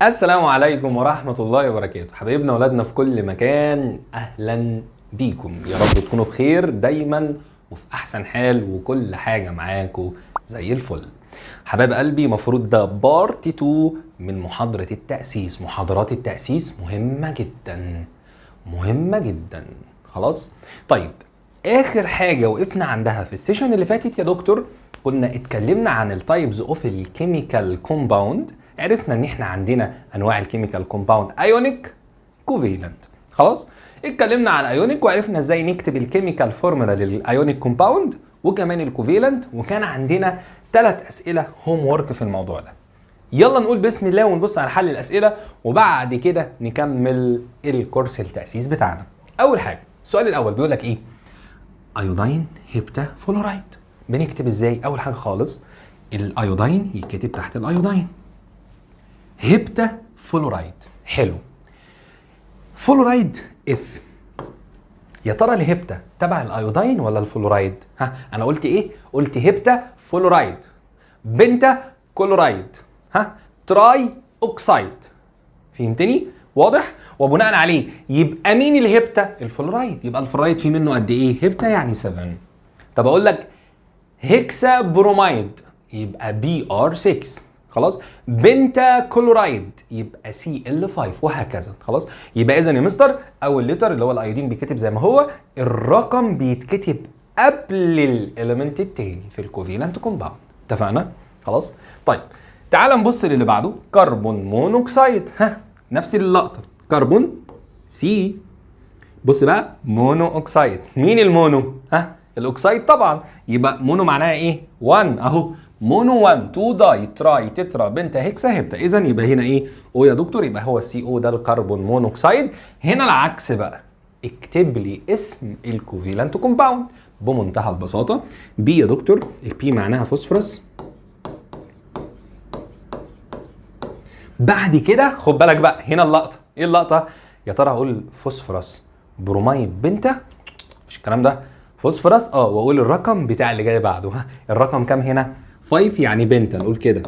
السلام عليكم ورحمة الله وبركاته. حبايبنا ولادنا في كل مكان، أهلا بيكم. يا رب تكونوا بخير دايما وفي أحسن حال وكل حاجة معاكم زي الفل. حبايب قلبي، مفروض ده بارت 2 من محاضرة التأسيس. محاضرات التأسيس مهمة جدا مهمة جدا. خلاص؟ طيب، آخر حاجة وقفنا عندها في السيشن اللي فاتت يا دكتور، كنا اتكلمنا عن التايبز اوف الكيميكال كومباوند. عرفنا ان احنا عندنا انواع الكيميكال كومباوند: ايونيك، كوفيلنت. خلاص؟ اتكلمنا عن ايونيك وعرفنا ازاي نكتب الكيميكال فورمولا للايونيك كومباوند وكمان الكوفيلنت، وكان عندنا 3 اسئله هوم وورك في الموضوع ده. يلا نقول بسم الله ونبص على حل الاسئله وبعد كده نكمل الكورس التاسيس بتاعنا. اول حاجه، السؤال الاول بيقول لك ايه؟ ايودين هيبتا فلورايد. بنكتب ازاي؟ اول حاجه خالص الايودين يتكتب تحت الايودين، هيبتا فلورايد. حلو. فلورايد اف. يا ترى الهيبتا تبع الايودين ولا الفلورايد؟ ها، انا قلت ايه؟ قلت هيبتا فلورايد، بنتا كلورايد، ها، تراي اوكسايد. فهمتني؟ واضح؟ وبناء عليه يبقى مين الهيبتا؟ الفلورايد. يبقى الفلورايد فيه منه قد ايه؟ هيبتا يعني 7. طب اقول لك هيكسا برومايد يبقى بي ار 6. خلاص؟ بنتا كلورايد يبقى سي ال 5 وهكذا. خلاص؟ يبقى اذا يا مستر اول لتر اللي هو الايودين بيتكتب زي ما هو، الرقم بيتكتب قبل الاليمنت التاني في الكوفيلنت كومباوند. اتفقنا؟ خلاص؟ طيب تعال نبص للي بعده، كربون مونوكسيد. ها، نفس اللقطه، كربون سي. بص بقى، مونو اوكسيد. مين المونو؟ ها، الاوكسيد طبعا. يبقى مونو معناها ايه؟ 1 اهو، مونو 1 2 داي تراي تترا بنتا هيكسا هيبتا. اذا يبقى هنا ايه؟ او يا دكتور، يبقى هو السي او ده الكربون مونوكسيد. هنا العكس بقى، اكتب لي اسم الكوفيلنت كومباوند بمنتهى البساطه. بي يا دكتور، البي معناها فوسفورس. بعد كده خد بالك بقى، هنا اللقطه. ايه اللقطه؟ يا ترى هقول فوسفورس بروميد بنتا؟ مش الكلام ده. فوسفورس واقول الرقم بتاع اللي جاي بعده. ها، الرقم كام هنا؟ 5 يعني بنتا. نقول كده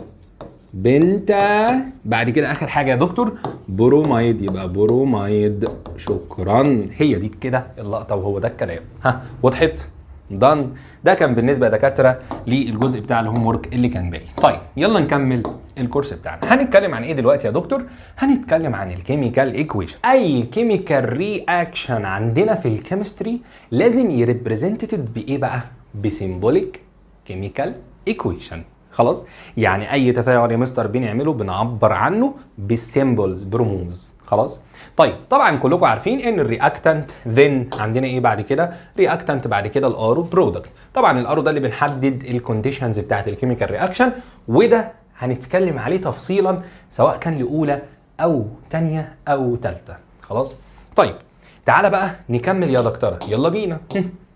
بنتا. بعد كده اخر حاجه يا دكتور بروميد، يبقى بروميد. شكرا، هي دي كده اللقطه وهو ده الكلام. ها، وضحت؟ دان. ده كان بالنسبه يا دكاتره للجزء بتاع الهوم ورك اللي كان باقي. طيب يلا نكمل الكورس بتاعنا. هنتكلم عن ايه دلوقتي يا دكتور؟ هنتكلم عن الكيميكال ايكويشن. اي كيميكال رياكشن عندنا في الكيمستري لازم يريبريزنتد بايه بقى؟ بسيمبوليك كيميكال ايكويشن. خلاص؟ يعني اي تفاعل يا مستر بنعمله بنعبر عنه بالسيمبلز، برموز. خلاص؟ طيب طبعا كلكم عارفين ان الرياكتنت ذن عندنا ايه بعد كده؟ رياكتنت بعد كده الارو برودكت. طبعا الارو ده اللي بنحدد الكونديشنز بتاعت الكيميكال رياكشن، وده هنتكلم عليه تفصيلا سواء كان لاولى او ثانيه او ثالثه. خلاص؟ طيب تعالى بقى نكمل يا دكتوره، يلا بينا.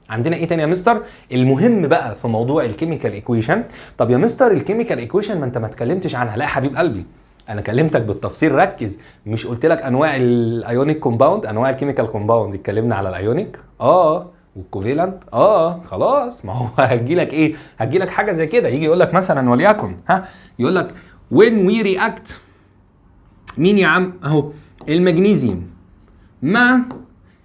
عندنا ايه تاني يا مستر؟ المهم بقى في موضوع الكيميكال ايكويشن. طب يا مستر الكيميكال ايكويشن ما انت ما اتكلمتش عنها. لا يا حبيب قلبي، انا كلمتك بالتفصيل، ركز. مش قلت لك انواع الايونيك كومباوند، انواع الكيميكال كومباوند؟ اتكلمنا على الايونيك والكوفيلنت. خلاص، ما هو هجي لك ايه؟ هجي لك حاجه زي كده، يجي يقول لك مثلا وليكن يقول لك when we react مين يا عم؟ اهو المغنيسيوم مع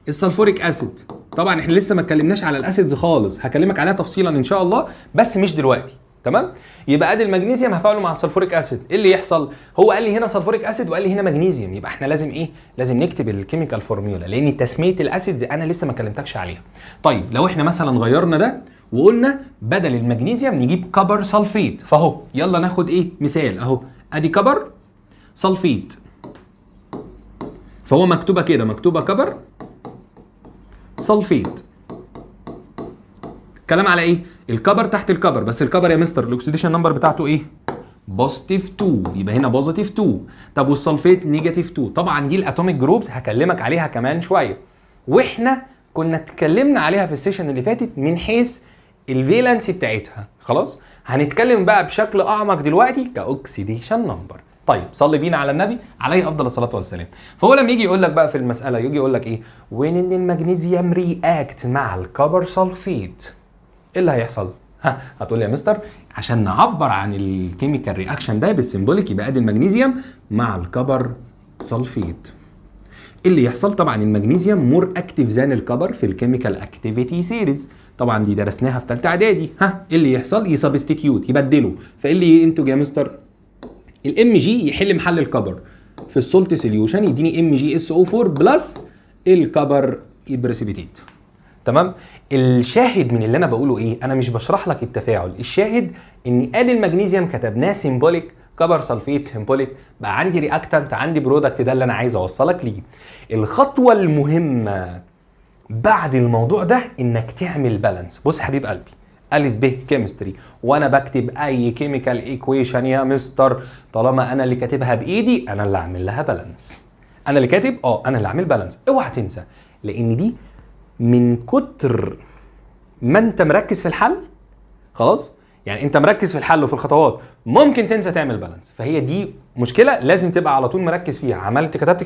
السلفوريك اسيد. طبعا احنا لسه ما اتكلمناش على الاسيدز خالص، هكلمك عليها تفصيلا ان شاء الله بس مش دلوقتي. تمام؟ يبقى ادي المغنيسيوم هفعله مع السلفوريك اسيد. ايه اللي يحصل؟ هو قال لي هنا سلفوريك اسيد وقال لي هنا مغنيسيوم، يبقى احنا لازم ايه؟ لازم نكتب الكيميكال فورميولا، لان تسميه الاسيدز انا لسه ما كلمتكش عليها. طيب لو احنا مثلا غيرنا ده وقلنا بدل المغنيسيوم نجيب كبر سلفيت، فاهو يلا ناخد ايه؟ مثال اهو، ادي كبر سلفيت، فهو مكتوبه كده، مكتوبه كبر سلفيت. كلام على ايه؟ الكبر تحت الكبر، بس الكبر يا مستر الاكسيديشن نمبر بتاعته ايه؟ بوزيتيف 2، يبقى هنا بوزيتيف 2. طب والسلفيت نيجاتيف 2. طبعا دي الاتوميك جروبز هكلمك عليها كمان شويه، واحنا كنا اتكلمنا عليها في السيشن اللي فاتت من حيث الفالنسي بتاعتها. خلاص؟ هنتكلم بقى بشكل اعمق دلوقتي كاكسيديشن نمبر. طيب صلي بينا على النبي عليه افضل الصلاه والسلام. فهو لما يجي يقول لك بقى في المساله، يجي يقول لك ايه؟ وين ان المغنيسيوم رياكت مع الكبر سلفيت، ايه اللي هيحصل؟ هتقول لي يا مستر عشان نعبر عن الكيميكال رياكشن ده بالسيمبوليك يبقى ادي المغنيسيوم مع الكبر سلفيت. اللي يحصل طبعا المغنيسيوم مور اكتيف ذان الكبر في الكيميكال اكتيفيتي سيريز، طبعا دي درسناها في ثالثه اعدادي. اللي يحصل يسبستيتيوت يبدله، فايه اللي ينتج يا مستر؟ الام جي يحل محل الكبر في السولت سوليوشن يديني ام جي اس او 4 بلس الكبر يبرسيبيتيت. تمام. الشاهد من اللي انا بقوله ايه؟ انا مش بشرح لك التفاعل، الشاهد اني ادي المغنيسيوم كتبناه سيمبوليك كبر سلفيت سيمبوليك، بقى عندي رياكتنت عندي برودكت، ده اللي انا عايز اوصلك ليه. الخطوه المهمه بعد الموضوع ده انك تعمل بالانس. بص حبيب قلبي، الف ب كيمستري وانا بكتب اي كيميكال ايكويشن يا مستر طالما انا اللي كاتبها بايدي انا اللي اعمل لها بالانس. انا اللي كاتب انا اللي اعمل بالانس. اوعى تنسى، لان دي من كتر ما انت مركز في الحل خلاص، يعني انت مركز في الحل وفي الخطوات ممكن تنسى تعمل بالانس، فهي دي مشكله لازم تبقى على طول مركز فيها. عملت كتبت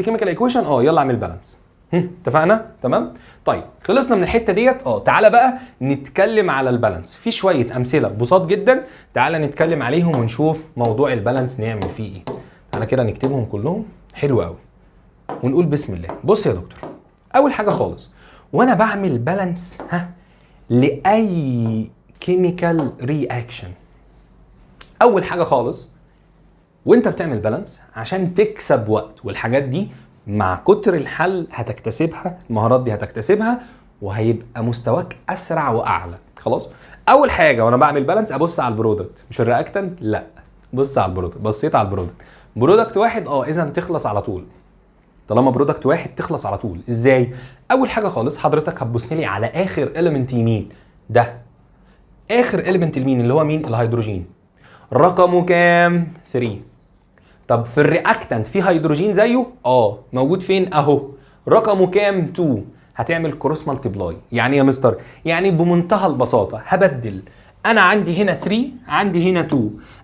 كيميكال ايكويشن يلا اعمل بالانس. اتفقنا؟ تمام. طيب خلصنا من الحته ديت. تعالى بقى نتكلم على البالانس. في شويه امثله بساط جدا تعالى نتكلم عليهم ونشوف موضوع البالانس نعمل فيه ايه. تعالى كده نكتبهم كلهم حلو قوي ونقول بسم الله. بص يا دكتور، اول حاجه خالص وانا بعمل بالانس لاي كيميكال رياكشن، اول حاجه خالص وانت بتعمل بالانس عشان تكسب وقت، والحاجات دي مع كتر الحل هتكتسبها، المهارات دي هتكتسبها وهيبقى مستواك اسرع واعلى. خلاص، اول حاجه وانا بعمل بالانس ابص على البرودكت مش الرياكتنت، لا بص على البرودكت. بصيت على البرودكت، برودكت واحد اذا تخلص على طول. طالما برودكت واحد تخلص على طول. ازاي؟ اول حاجه خالص حضرتك هتبص لي على اخر اليمنت يمين، ده اخر اليمنت اليمين اللي هو مين؟ الهيدروجين. رقمه كام؟ 3. طب في الرياكتنت في هيدروجين زيه؟ موجود فين؟ اهو. رقمه كام؟ 2. هتعمل كروس مالتيبلاي. يعني يا مستر يعني بمنتهى البساطه هبدل، انا عندي هنا 3 عندي هنا 2،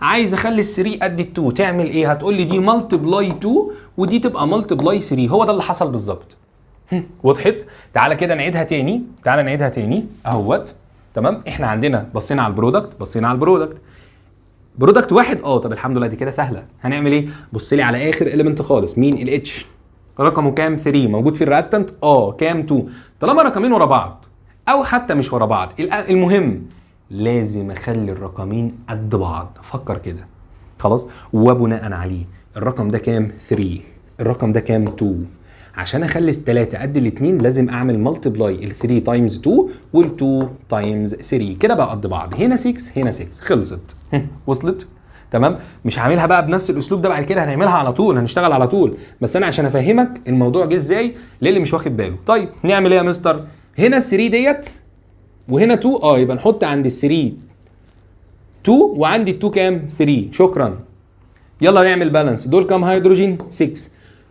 عايز اخلي ال 3 قد ال 2، تعمل ايه؟ هتقول لي دي مالتيبلاي 2 ودي تبقى مالتيبلاي 3. هو ده اللي حصل بالظبط. وضحت؟ تعالى كده نعيدها تاني، اهوت. تمام. احنا عندنا بصينا على البرودكت، برودكت واحد. طب الحمد لله دي كده سهله. هنعمل ايه؟ بص لي على اخر اليمنت خالص، مين؟ الاتش. رقمه كام؟ 3. موجود في الرياكتنت كام؟ 2. طالما رقمين ورا بعض او حتى مش ورا بعض، المهم لازم اخلي الرقمين قد بعض. فكر كده خلاص. وبناء عليه الرقم ده كام؟ 3، الرقم ده كام؟ 2. عشان اخلي الثلاثه قد الاثنين لازم اعمل ملتبلاي ال3 تايمز 2 وال2 تايمز 3، كده بقى قد بعض. هنا 6 هنا 6، خلصت. وصلت؟ تمام. مش هعملها بقى بنفس الاسلوب ده بعد كده، هنعملها على طول، هنشتغل على طول، بس انا عشان افهمك الموضوع جه ازاي للي مش واخد باله. طيب نعمل ايه يا مستر؟ هنا ال3 ديت وهنا 2 يبقى نحط عند ال3 2 وعندي ال2 كام؟ 3. شكرا. يلا نعمل بالانس. دول كام هيدروجين؟ 6.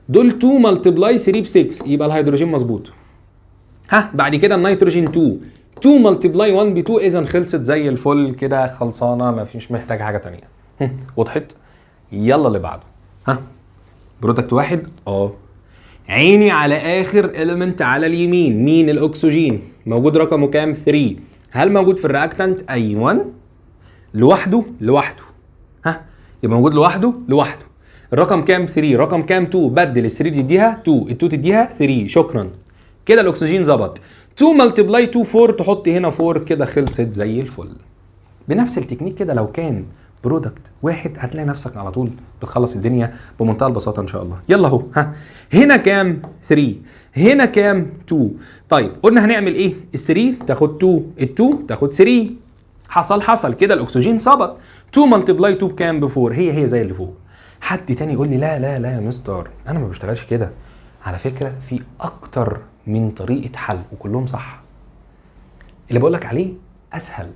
دول 2 ملتبلاي 3 ب 6 يبقى الهيدروجين مظبوط. بعد كده النيتروجين 2 ملتبلاي 1 ب 2، اذا خلصت زي الفل كده، خلصانه ما فيش محتاج حاجه ثانيه. وضحت؟ يلا اللي بعده. برودكت واحد عيني على اخر اليمنت على اليمين، مين؟ الاكسجين. موجود رقمه كام؟ 3. هل موجود في الرياكتنت؟ ايوه. لوحده يبقى موجود لوحده. الرقم كام؟ 3. رقم كام؟ 2. بدل ال3 تديها 2، ال2 تديها 3. شكرا كده الاكسجين ظبط. 2 ملتبلاي 2 4، تحط هنا 4 كده، خلصت زي الفل. بنفس التكنيك كده لو كان برودكت واحد هتلاقي نفسك على طول بتخلص الدنيا بمنتهى البساطه ان شاء الله. يلا اهو. هنا كام؟ 3. هنا كام؟ 2. طيب قلنا هنعمل ايه؟ ال3 تاخد 2، ال2 تاخد 3. حصل كده الاكسجين ظبط. 2 ملتبلاي 2 بكام؟ ب 4. هي زي اللي فوق. حد تاني يقول لي لا يا مستر انا ما بشتغلش كده. على فكره في اكتر من طريقه حل وكلهم صح. اللي بقول لك عليه اسهل.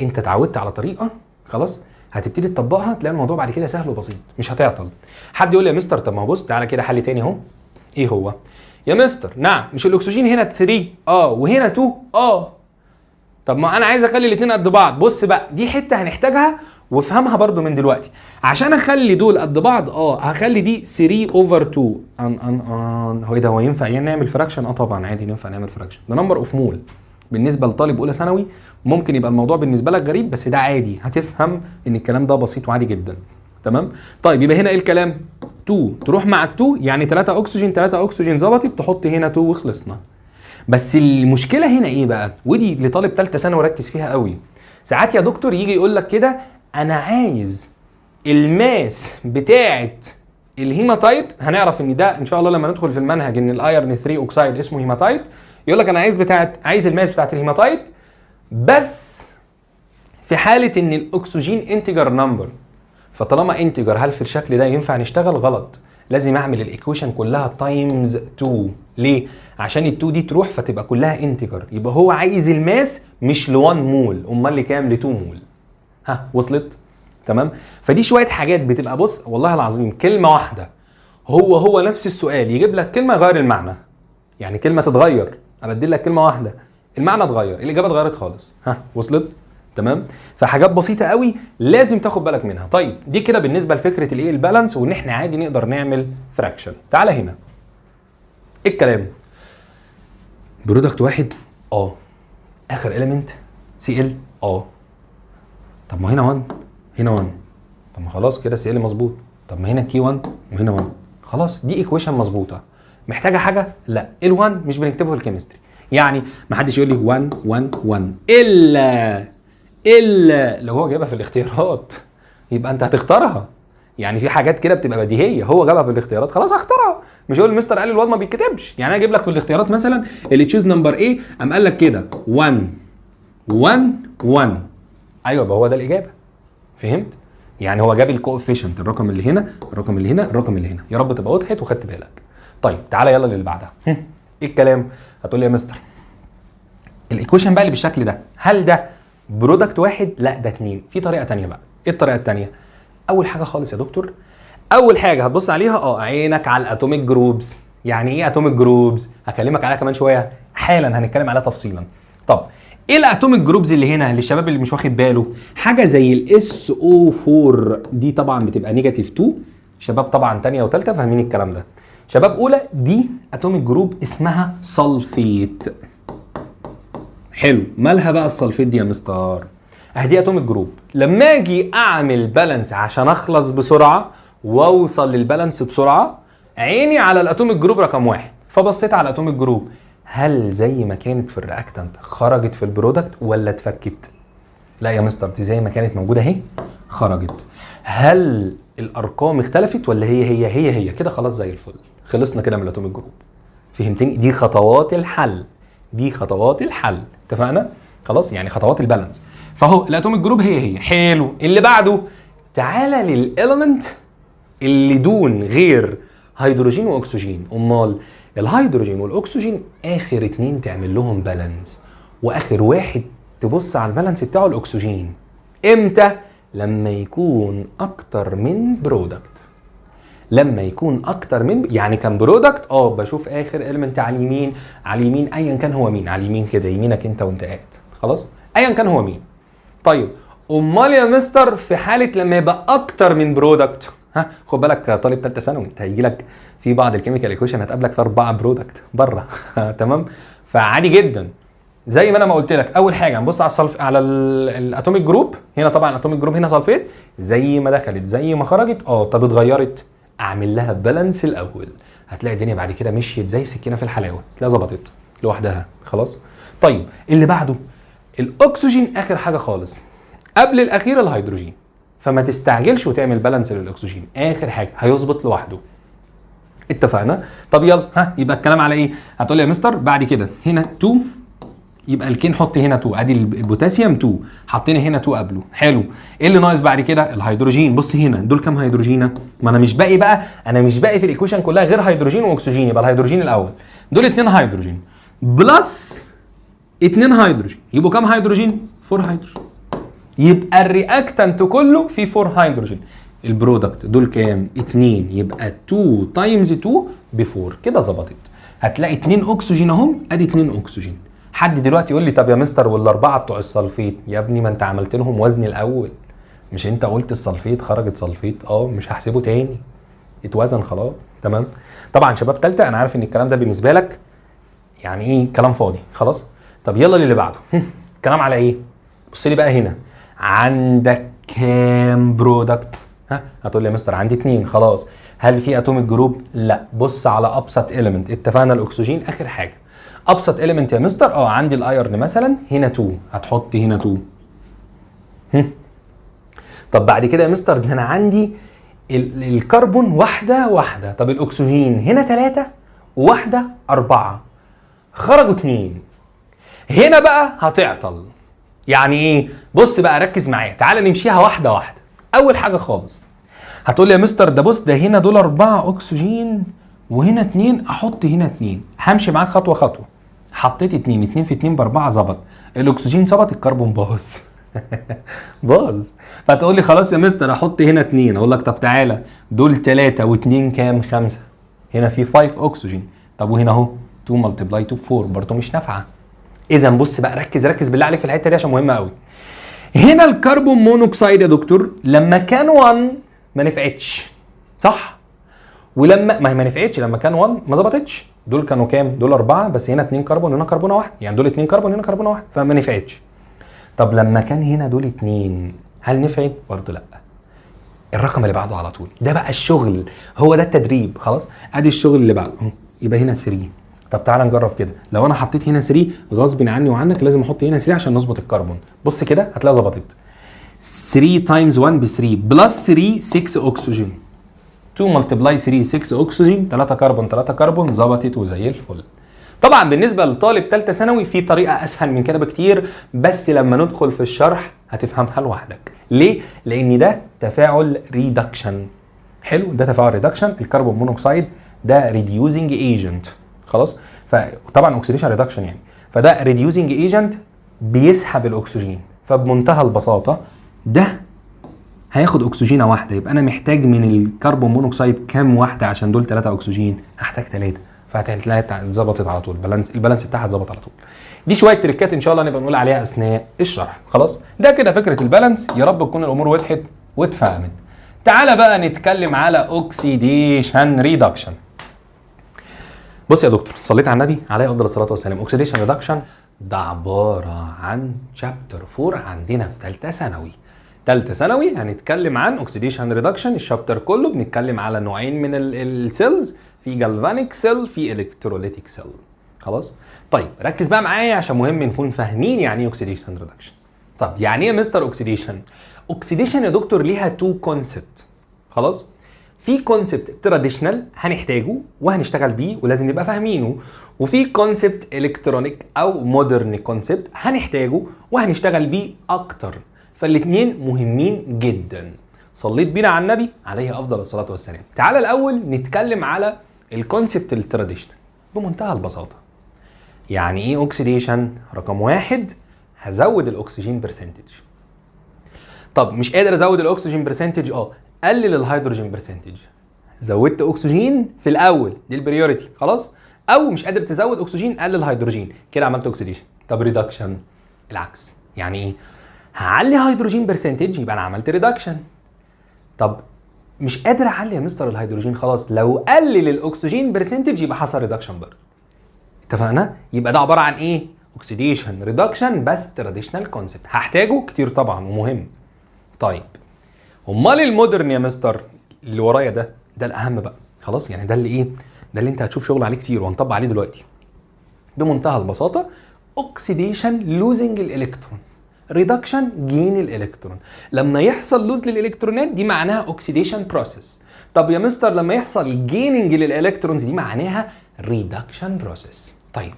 انت اتعودت على طريقه خلاص، هتبتدي تطبقها تلاقي الموضوع بعد كده سهل وبسيط، مش هتعطل. حد يقول لي يا مستر طب ما هو بص تعالى كده حل تاني اهو. ايه هو؟ يا مستر نعم مش الاكسجين هنا 3 وهنا 2 طب ما انا عايز اخلي الاثنين قد بعض. بص بقى دي حته هنحتاجها وافهمها برضو من دلوقتي. عشان اخلي دول قد بعض هخلي دي 3 اوفر 2 هو ايه ده؟ هو ينفع نعمل فراكشن؟ طبعا عادي ينفع نعمل فراكشن، ده نمبر اوف مول. بالنسبه لطالب اولى ثانوي ممكن يبقى الموضوع بالنسبه لك غريب، بس ده عادي، هتفهم ان الكلام ده بسيط وعادي جدا. تمام. طيب يبقى هنا ايه الكلام؟ 2 تروح مع ال2 يعني 3 اكسجين 3 اكسجين ظبطت، تحط هنا 2 وخلصنا. بس المشكله هنا ايه بقى؟ ودي لطالب ثالثه ثانوي ركز فيها قوي. ساعات يا دكتور يجي يقول لك كده انا عايز الماس بتاعت الهيماتايت، هنعرف ان ده ان شاء الله لما ندخل في المنهج ان الايرن 3 اوكسايد اسمه هيماتايت. يقول لك انا عايز الماس بتاعت الهيماتايت بس في حاله ان الاكسجين انتجر نمبر. فطالما انتجر هل في الشكل ده ينفع نشتغل؟ غلط، لازم اعمل الايكويشن كلها تايمز 2. ليه؟ عشان ال2 دي تروح فتبقى كلها انتجر، يبقى هو عايز الماس مش ل1 مول، امال لكام؟ ل2 مول. ها وصلت؟ تمام. فدي شويه حاجات بتبقى، بص والله العظيم كلمه واحده هو نفس السؤال يجيب لك كلمه يغير المعنى، يعني كلمه تتغير، ابدل لك كلمه واحده المعنى اتغير، الاجابه اتغيرت خالص. ها وصلت؟ تمام. فحاجات بسيطه قوي لازم تاخد بالك منها. طيب دي كده بالنسبه لفكره الايه البالانس، وان احنا عادي نقدر نعمل فراكشن. تعالى هنا ايه الكلام؟ برودكت واحد اخر اليمنت سي ال طب ما هنا 1 هنا 1، طب ما خلاص كده سي ال مظبوط. طب ما هنا كي 1 وهنا 1، خلاص دي ايكويشن مظبوطه. محتاجه حاجه؟ لا، ال1 مش بنكتبه في الكيمستري، يعني ما حدش يقول لي 1 1 1 الا لو هو جايبها في الاختيارات يبقى انت هتختارها. يعني في حاجات كده بتبقى بديهيه، هو جابها في الاختيارات خلاص هختارها، مش هقول المستر قال الواد ما بيتكتبش. يعني انا اجيب لك في الاختيارات مثلا اللي تشوز نمبر ايه قام قال لك كده 1 1 1، ايوه يبقى هو ده الاجابه. فهمت؟ يعني هو جاب الكوفيشنت، الرقم اللي هنا الرقم اللي هنا الرقم اللي هنا. يا رب تبقى وضحت وخدت بالك. طيب تعالى يلا للي بعدها. ايه الكلام؟ هتقول لي يا مستر الايكويشن بقى اللي بالشكل ده هل ده برودكت واحد؟ لا ده 2. في طريقه ثانيه بقى. ايه الطريقه الثانيه؟ اول حاجه خالص يا دكتور، اول حاجه هتبص عليها عينك على الاتوميك جروبز. يعني ايه اتوميك جروبز؟ هكلمك عليها كمان شويه، حالا هنتكلم عليها تفصيلا. طب ايه الاتوميك جروبز اللي هنا للشباب اللي مش واخد باله؟ حاجه زي الاس او 4 دي طبعا بتبقى نيجاتيف 2. شباب طبعا ثانيه وثالثه فاهمين الكلام ده. شباب اولى دي اتوميك جروب اسمها سلفيت. حلو، مالها بقى السلفيت دي يا مستر؟ اهدي اتوميك جروب. لما اجي اعمل بالانس عشان اخلص بسرعه واوصل للبالانس بسرعه، عيني على الاتوميك جروب رقم 1، فبصيت على الاتوميك جروب هل زي ما كانت في الرياكتنت خرجت في البرودكت ولا اتفكت؟ لا يا مستر دي زي ما كانت موجوده اهي خرجت. هل الارقام اختلفت ولا هي كده؟ خلاص زي الفل، خلصنا كده من الاتوميك جروب. فهمتني؟ دي خطوات الحل، دي خطوات الحل، اتفقنا؟ خلاص يعني خطوات البالانس. فهو الاتوميك جروب هي حلو. اللي بعده تعالى للاليمنت اللي دون غير هيدروجين واكسجين. امال الهيدروجين والاكسجين اخر 2 تعمل لهم بالانس، واخر واحد تبص على البالانس بتاعه الاكسجين. امتى؟ لما يكون اكتر من برودكت. لما يكون اكتر من يعني كان برودكت بشوف اخر اليمنت على اليمين، على اليمين ايا كان هو مين، على اليمين كده يمينك انت وانت قاعد، خلاص ايا كان هو مين. طيب امال يا مستر في حاله لما يبقى اكتر من برودكت؟ خد بالك طالب ثالثه ثانوي انت هيجي لك في بعض الكيميكال ايكويشن هتقابلك في 4 برودكت بره تمام. فعادي جدا زي ما انا ما قلت لك. اول حاجه هنبص على على الاتوميك جروب. هنا طبعا الاتوميك جروب هنا سلفيت، زي ما دخلت زي ما خرجت. طب اتغيرت، اعمل لها بالانس الاول، هتلاقي الدنيا بعد كده مشيت زي السكينه في الحلاوه، تلاقيها ظبطت لوحدها خلاص. طيب اللي بعده الاكسجين اخر حاجه خالص، قبل الاخير الهيدروجين. فما تستعجلش وتعمل بالانس للاكسجين، اخر حاجه هيظبط لوحده. اتفقنا؟ طب يلا يبقى الكلام على ايه؟ هتقول لي يا مستر بعد كده هنا 2 يبقى الكين حط هنا 2، ادي البوتاسيوم 2 حطينا هنا 2 قبله. حلو، ايه اللي ناقص بعد كده؟ الهيدروجين. بص هنا دول كام هيدروجينه؟ ما انا مش باقي بقى، انا مش باقي في الايكويشن كلها غير هيدروجين واكسجين. يبقى الهيدروجين الاول دول 2 هيدروجين بلس 2 هيدروجين يبقوا كام هيدروجين؟ 4 هيدروجين. يبقى الرياكتنت كله فيه 4 هيدروجين. البرودكت دول كام؟ 2 يبقى 2 تايمز 2 ب 4 كده ظبطت. هتلاقي 2 اكسجين اهم، ادي 2 اكسجين. حد دلوقتي يقول لي طب يا مستر والاربعه بتوع السلفيت؟ يا ابني ما انت عملت لهم وزن الاول، مش انت قلت السلفيت خرجت سلفيت؟ مش هحسبه تاني، اتوزن خلاص. تمام. طبعا شباب ثالثه انا عارف ان الكلام ده بالنسبه لك يعني ايه كلام فاضي خلاص. طب يلا اللي بعده. الكلام على ايه؟ بص لي بقى هنا، عندك كام برودكت؟ هتقول لي يا مستر عندي 2. خلاص، هل في اتوميك جروب؟ لا. بص على ابسط اليمنت، اتفقنا الاكسجين اخر حاجه. ابسط اليمنت يا مستر عندي الايرن مثلا، هنا 2، هتحط هنا 2. طب بعد كده يا مستر ده انا عندي الكربون واحده. طب الاكسجين هنا 3 وواحده 4، خرجوا 2. هنا بقى هتعطل. يعني ايه؟ بص بقى ركز معايا، تعال نمشيها واحده. اول حاجه خالص هتقول لي يا مستر ده بص ده هنا دول 4 اكسجين وهنا 2، احط هنا 2. همشي معاك خطوه. حطيت 2 في 2 ب4 ظبط، الاكسجين ظبط، الكربون باظ. باظ. فتقول لي خلاص يا مستر احط هنا 2. اقول لك طب تعالى، دول 3 و2 كام؟ 5. هنا في 5 اكسجين. طب وهنا اهو 2 ملتبلاي 2 4، برضه مش نافعه. اذا بص بقى، ركز بالله عليك في الحته دي عشان مهمه قوي. هنا الكربون مونوكسيد يا دكتور لما كان 1 ما نفعتش، صح؟ ولما ما نفعتش لما كان 1 ما ظبطتش. دول كانوا كام؟ دول 4 بس هنا 2 كربون هنا كربونه واحد، يعني دول 2 كربون هنا كربونه واحد، فما نفعتش. طب لما كان هنا دول 2 هل نفعت؟ برضه لا. الرقم اللي بعده على طول، ده بقى الشغل، هو ده التدريب. خلاص، ادي الشغل اللي بعده اهو، يبقى هنا 3. طب تعالى نجرب كده، لو انا حطيت هنا 3 غصب عني وعنك لازم احط هنا 3 عشان نظبط الكربون. بص كده هتلاقيها ظبطت. 3 تايمز 1 ب 3 بلس 3 6 اكسجين. 2 ملتبلاي 3 6 اكسجين، 3 كربون ظبطت وزي الفل. طبعا بالنسبه لطالب ثالثه ثانوي في طريقه اسهل من كده بكتير، بس لما ندخل في الشرح هتفهمها لوحدك. ليه؟ لان ده تفاعل ريدكشن. حلو، ده تفاعل ريدكشن. الكربون مونوكسيد ده ريديوزنج ايجنت. خلاص، فطبعا اوكسيديشن ريدكشن يعني، فده ريديوزنج ايجنت بيسحب الاكسجين. فبمنتهى البساطه ده هياخد اكسجينه واحده، يبقى انا محتاج من الكربون مونوكسيد كام واحده؟ عشان دول 3 اكسجين هحتاج 3، فهتلاقيها اتظبطت على طول. البالانس بتاعها اتظبط على طول. دي شويه تريكات ان شاء الله نبقى نقول عليها اثناء الشرح. خلاص، ده كده فكره البالانس. يا رب تكون الامور وضحت واتفهمت. تعالى بقى نتكلم على اوكسيديشن ريدكشن. بص يا دكتور، صليت على النبي عليه افضل الصلاه والسلام. اوكسيديشن ريدكشن ده عباره عن شابتر 4 عندنا في ثالثه ثانوي هنتكلم عن اوكسيديشن ريدكشن. الشابتر كله بنتكلم على نوعين من السيلز، في جالفانيك سيل في الكتروليتيك سيل. خلاص، طيب ركز بقى معايا عشان مهم نكون فاهمين يعني ايه اوكسيديشن ريدكشن. طب يعني ايه مستر اوكسيديشن؟ اوكسيديشن يا دكتور ليها 2 كونسبت. خلاص، في كونسبت تراديشنال هنحتاجه وهنشتغل بيه ولازم نبقى فاهمينه، وفي كونسبت الكترونيك او مودرن كونسبت هنحتاجه وهنشتغل بيه اكتر. فالاثنين مهمين جدا. صليت بينا على النبي عليه افضل الصلاه والسلام. تعالى الاول نتكلم على الكونسبت التراديشنال بمنتهى البساطه. يعني ايه اوكسيديشن؟ رقم 1 هزود الاكسجين برسنتج. طب مش قادر ازود الاكسجين برسنتج، قلل الهيدروجين برسنتج. زودت اكسجين في الاول، دي البريوريتي. خلاص، او مش قادر تزود اكسجين، قلل هيدروجين، كده عملت اوكسيديشن. طب ريدكشن العكس. يعني ايه؟ هعلي هيدروجين برسنتج يبقى انا عملت ريدكشن. طب مش قادر اعلي يا مستر الهيدروجين، خلاص لو قلل الاكسجين برسنتج يبقى حصل ريدكشن برضه. اتفقنا؟ يبقى ده عباره عن ايه؟ اوكسيديشن ريدكشن بس تراديشنال كونسبت، هحتاجه كتير طبعا ومهم. طيب امال المودرن يا مستر اللي ورايا ده الاهم بقى. خلاص، يعني ده اللي ايه؟ ده اللي انت هتشوف شغل عليه كتير وهنطبق عليه دلوقتي. بمنتهى البساطه، اوكسيديشن لوزنج الالكترون، ريدكشن جين الالكترون. لما يحصل لوز للالكترونات دي معناها اوكسيديشن بروسيس. طب يا مستر لما يحصل جيننج للالكترونز دي معناها ريدكشن بروسيس. طيب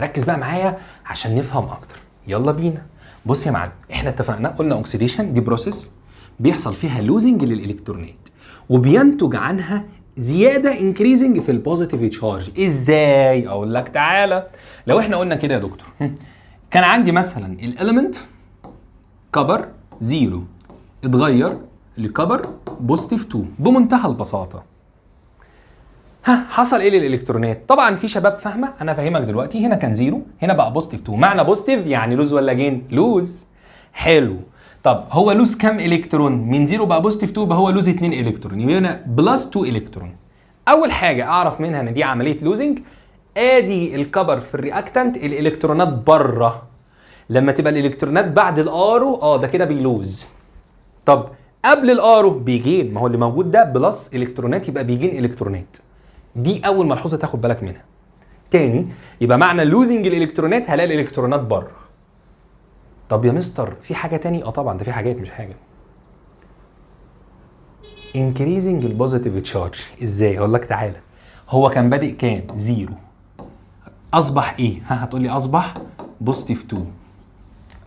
ركز بقى معايا عشان نفهم اكتر. يلا بينا. بص يا معلم، احنا اتفقنا قلنا اوكسيديشن دي بروسيس بيحصل فيها لوزنج للالكترونات وبينتج عنها زياده انكريزنج في البوزيتيف تشارج. ازاي؟ اقول لك تعالى. لو احنا قلنا كده يا دكتور، كان عندي مثلا الاليمنت كبر 0 اتغير لكبر بوزيتيف 2 بمنتهى البساطه. حصل ايه للالكترونات؟ طبعا في شباب فاهمه، انا فاهمك دلوقتي. هنا كان 0 هنا بقى بوزيتيف 2، معنى بوزيتيف يعني لوز ولا جين؟ لوز. حلو. طب هو لوز كام الكترون؟ من 0 بقى بوزيتيف 2 يبقى هو لوز 2 الكترون، يبقى هنا بلس 2 الكترون. اول حاجه اعرف منها ان دي عمليه لوزنج، ادي الكبر في الرياكتنت، الالكترونات بره. لما تبقى الالكترونات بعد الارو ده كده بيلوز. طب قبل الارو بيجين، ما هو اللي موجود ده بلس الكترونات يبقى بيجين الكترونات. دي اول ملحوظه تاخد بالك منها. تاني يبقى معنى لوزنج الالكترونات هلاقي الالكترونات بره. طب يا مستر في حاجه تاني؟ طبعا ده في حاجات مش حاجه. increasing البوزيتيف تشارج ازاي؟ هقول لك تعالى. هو كان بادئ كام؟ 0 اصبح ايه؟ هتقول لي اصبح بوزيتيف 2.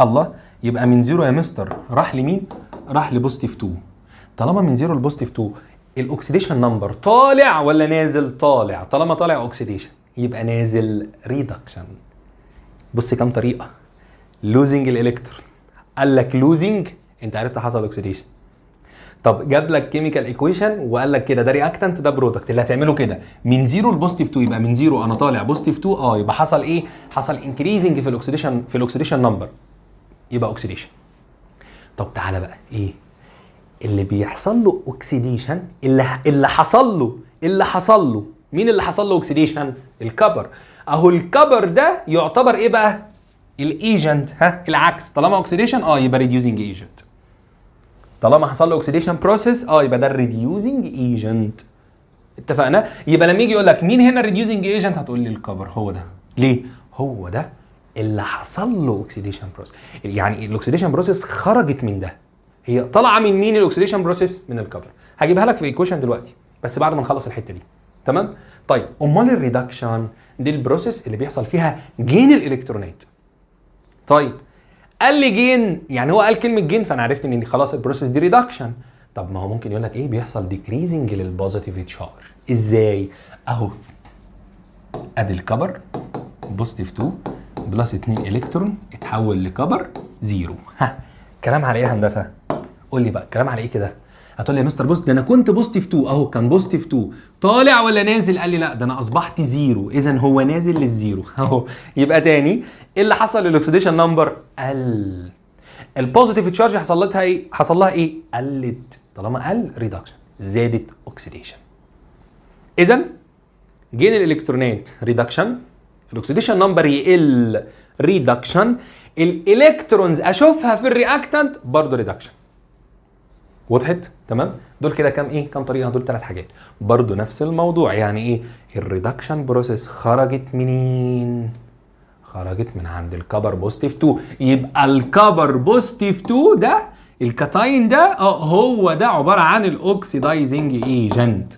الله، يبقى من 0 يا مستر راح لمين؟ راح لبوزيتيف 2. طالما من 0 لبوزيتيف 2 الاكسيديشن نمبر طالع ولا نازل؟ طالع. طالما طالع اوكسيديشن يبقى نازل ريدكشن. بص كام طريقه. لوزنج الالكترون، قال لك لوزنج انت عرفت حصل اوكسيديشن. طب جاب لك كيميكال ايكويشن وقال لك كده ده رياكتنت ده برودكت. اللي هتعمله كده من 0 لبوزيتيف 2 يبقى من 0 انا طالع بوزيتيف 2 يبقى حصل ايه؟ حصل انكريزنج في الاكسيديشن نمبر يبقى اوكسيديشن. طب تعالى بقى ايه اللي بيحصل له اوكسيديشن؟ اللي حصل له مين اللي حصل له اوكسيديشن؟ الكبر. اهو الكبر ده يعتبر ايه بقى؟ الايجنت. العكس، طالما اوكسيديشن يبقى ريديوزنج ايجنت. طالما حصل له اوكسيديشن بروسيس يبقى ده الريديوزنج ايجنت. اتفقنا؟ يبقى لما يجي يقول لك مين هنا الريديوزنج ايجنت هتقول لي الكبر. هو ده. ليه؟ هو ده اللي حصل له اوكسيديشن بروسيس. يعني الاوكسيديشن بروسيس خرجت من ده. هي طالعه من مين الاوكسيديشن بروسيس؟ من الكبر. هجيبها لك في ايكويشن دلوقتي بس بعد ما نخلص الحته دي. تمام؟ طيب امال الريدكشن دي البروسيس اللي بيحصل فيها جين الالكترونات. طيب قال لي جين، يعني هو قال كلمه جين فانا عرفت ان دي خلاص البروسيس دي ريدكشن. طب ما هو ممكن يقول لك ايه؟ بيحصل ديكريزنج للبوزيتيف تشارج. ازاي؟ اهو ادي الكبر بوزيتيف 2 بلس 2 الكترون اتحول لكبر 0. كلام على ايه يا هندسه؟ قول لي بقى كلام على ايه كده؟ هتقول لي يا مستر بص ده انا كنت بوزيتيف 2 اهو كان بوزيتيف 2 طالع ولا نازل؟ قال لي لا ده انا اصبحت 0 اذا هو نازل للزيرو اهو. يبقى تاني ايه اللي حصل للاكسيديشن نمبر؟ قل. البوزيتيف تشارج حصل لها ايه؟ قلت. طالما قل ريدكشن، زادت اوكسيديشن. اذا جين الالكترونات ريدكشن، الاكسيديشن نمبر يقل ريدكشن، الالكترونز اشوفها في الرياكتنت برضه ريدكشن. وضحت؟ تمام؟ دول كده كام طريقه؟ دول 3 حاجات برضه نفس الموضوع. يعني ايه؟ الريدكشن بروسيس خرجت منين؟ خرجت من عند الكبر بوزيتيف 2. يبقى الكبر بوزيتيف 2 ده الكاتاين ده هو ده عباره عن الاوكسيدايزنج ايجنت.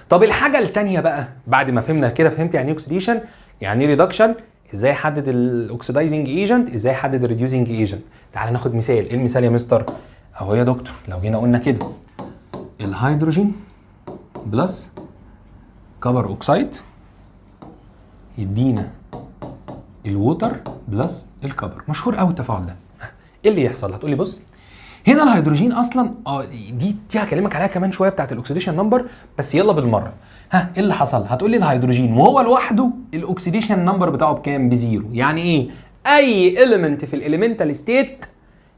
طب الحاجه الثانيه بقى بعد ما فهمنا كده، فهمت يعني ايه اوكسيديشن؟ يعني ايه ريدكشن؟ ازاي احدد الاوكسيدايزنج ايجنت؟ ازاي احدد الريديوزنج ايجنت؟ تعال ناخد مثال. ايه المثال يا مستر؟ اهو يا دكتور لو جينا قلنا كده الهيدروجين بلس كبر اوكسايد يدينا الووتر بلس الكبر. مشهور قوي التفاعل ده. ايه اللي يحصل؟ هتقول لي بص هنا الهيدروجين اصلا دي هكلمك عليها كمان شويه بتاعت الاكسيديشن نمبر بس يلا بالمره. ايه اللي حصل؟ هتقول لي الهيدروجين وهو لوحده الاكسيديشن نمبر بتاعه بكام؟ ب0. يعني ايه؟ اي اليمنت في الاليمنتال ستيت،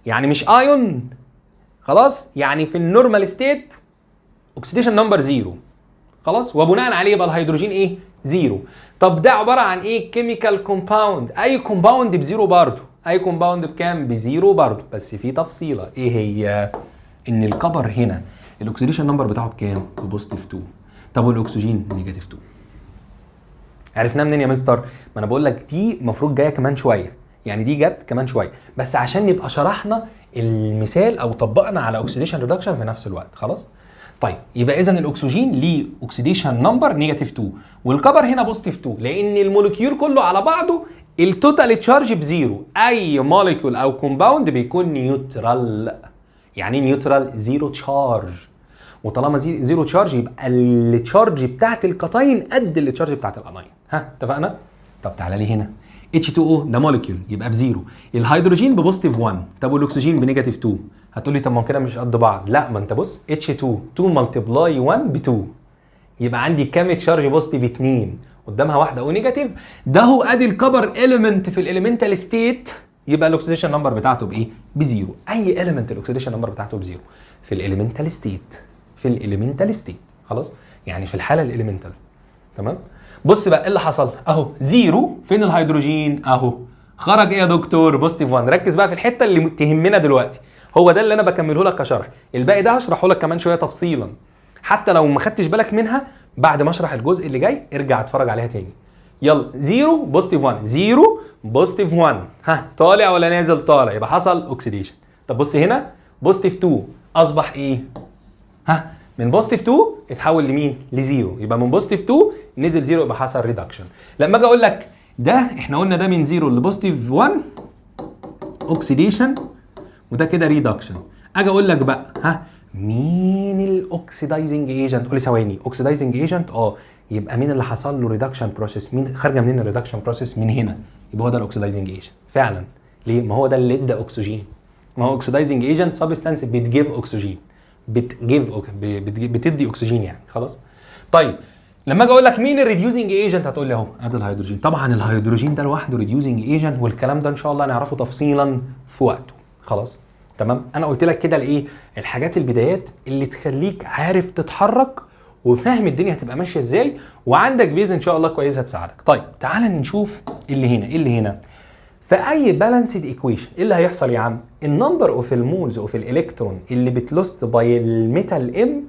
يعني مش ايون خلاص، يعني في النورمال ستيت اوكسيديشن نمبر 0 خلاص، وبناء عليه يبقى الهيدروجين ايه؟ 0. طب ده عباره عن ايه؟ كيميكال كومباوند. اي كومباوند ب0 برضه. اي كومباوند بكام؟ ب0 برضه. بس في تفصيله ايه هي؟ ان الكبر هنا الاكسيديشن نمبر بتاعه بكام؟ ببوزيتيف 2. طب والاكسجين نيجاتيف 2. عرفناها منين يا مستر؟ ما انا بقول لك دي المفروض جايه كمان شويه، يعني دي جت كمان شويه بس عشان نبقى شرحنا المثال او طبقنا على اوكسيديشن ريدكشن في نفس الوقت. خلاص؟ طيب يبقى اذا الاكسجين ليه اوكسيديشن نمبر نيجاتيف 2 والكبر هنا بوزيتيف 2 لان الموليكيول كله على بعضه التوتال تشارج بزيرو. اي موليكيول او كومباوند بيكون نيوترال. يعني ايه نيوترال؟ زيرو تشارج. وطالما زيرو تشارج يبقى التشارج بتاعت الكاتاين قد التشارج بتاعت الاناين. اتفقنا؟ طب تعالى لي هنا H2O ده موليكيول يبقى بزيرو، الهيدروجين ببوزيتيف 1، طب والاكسجين بنيجاتيف 2. هتقول لي طب ما كده مش قد بعض. لا ما انت بص H2 2 ملتبلاي 1 ب 2 يبقى عندي كام تشارج؟ بوزيتيف 2 قدامها واحده او نيجاتيف. ده هو ادي الكبر اليمنت في الاليمنتال ستيت يبقى الاكسيديشن نمبر بتاعته بايه؟ بزيرو. اي اليمنت الاكسيديشن نمبر بتاعته بزيرو في الاليمنتال ستيت. في الاليمنتال ستيت خلاص، يعني في الحاله الاليمنتال. تمام؟ بص بقى ايه اللي حصل اهو، زيرو فين الهيدروجين اهو، خرج ايه يا دكتور؟ بوزيتيف 1. ركز بقى في الحته اللي تهمنا دلوقتي، هو ده اللي انا بكمله لك كشرح، الباقي ده هشرحه لك كمان شويه تفصيلا، حتى لو ما خدتش بالك منها بعد ما اشرح الجزء اللي جاي ارجع اتفرج عليها تاني. يلا زيرو بوزيتيف 1، زيرو بوزيتيف 1، ها طالع ولا نازل؟ طالع، يبقى حصل اوكسيديشن. طب بص هنا بوزيتيف 2 اصبح ايه؟ ها من بوزيتيف 2 اتحول لمين؟ لزيرو، يبقى من بوزيتيف 2 نزل زيرو، يبقى حصل ريدكشن. لما اجي اقول لك ده احنا قلنا ده من زيرو لبوزيتيف 1 اوكسيديشن، وده كده ريدكشن. اجي اقول لك بقى ها مين الاوكسيدايزنج ايجنت؟ قول لي ثواني، اوكسيدايزنج ايجنت يبقى مين اللي حصل له ريدكشن بروسيس؟ مين خارجه منين الريدكشن بروسيس؟ من هنا، يبقى هو ده الاوكسيدايزنج ايجنت فعلا. ليه؟ ما هو ده اللي ادى اكسجين، ما هو اوكسيدايزنج ايجنت سبستانس بتجيف اكسجين، بتدي اكسجين يعني. خلاص طيب لما اجي اقول لك مين الريديوزنج ايجنت هتقول لي اهو ادي الهيدروجين. طبعا الهيدروجين ده لوحده ريديوزنج ايجنت، والكلام ده ان شاء الله هنعرفه تفصيلا في وقته. خلاص تمام، انا قلت لك كده الايه الحاجات البدايات اللي تخليك عارف تتحرك وفاهم الدنيا هتبقى ماشيه ازاي، وعندك بيز ان شاء الله كويسه تساعدك. طيب تعال نشوف اللي هنا. ايه اللي هنا؟ في اي بالانسد ايكويشن ايه اللي هيحصل يا عم؟ النمبر اوف المولز اوف الالكترون اللي بتلوست باي الميتال ام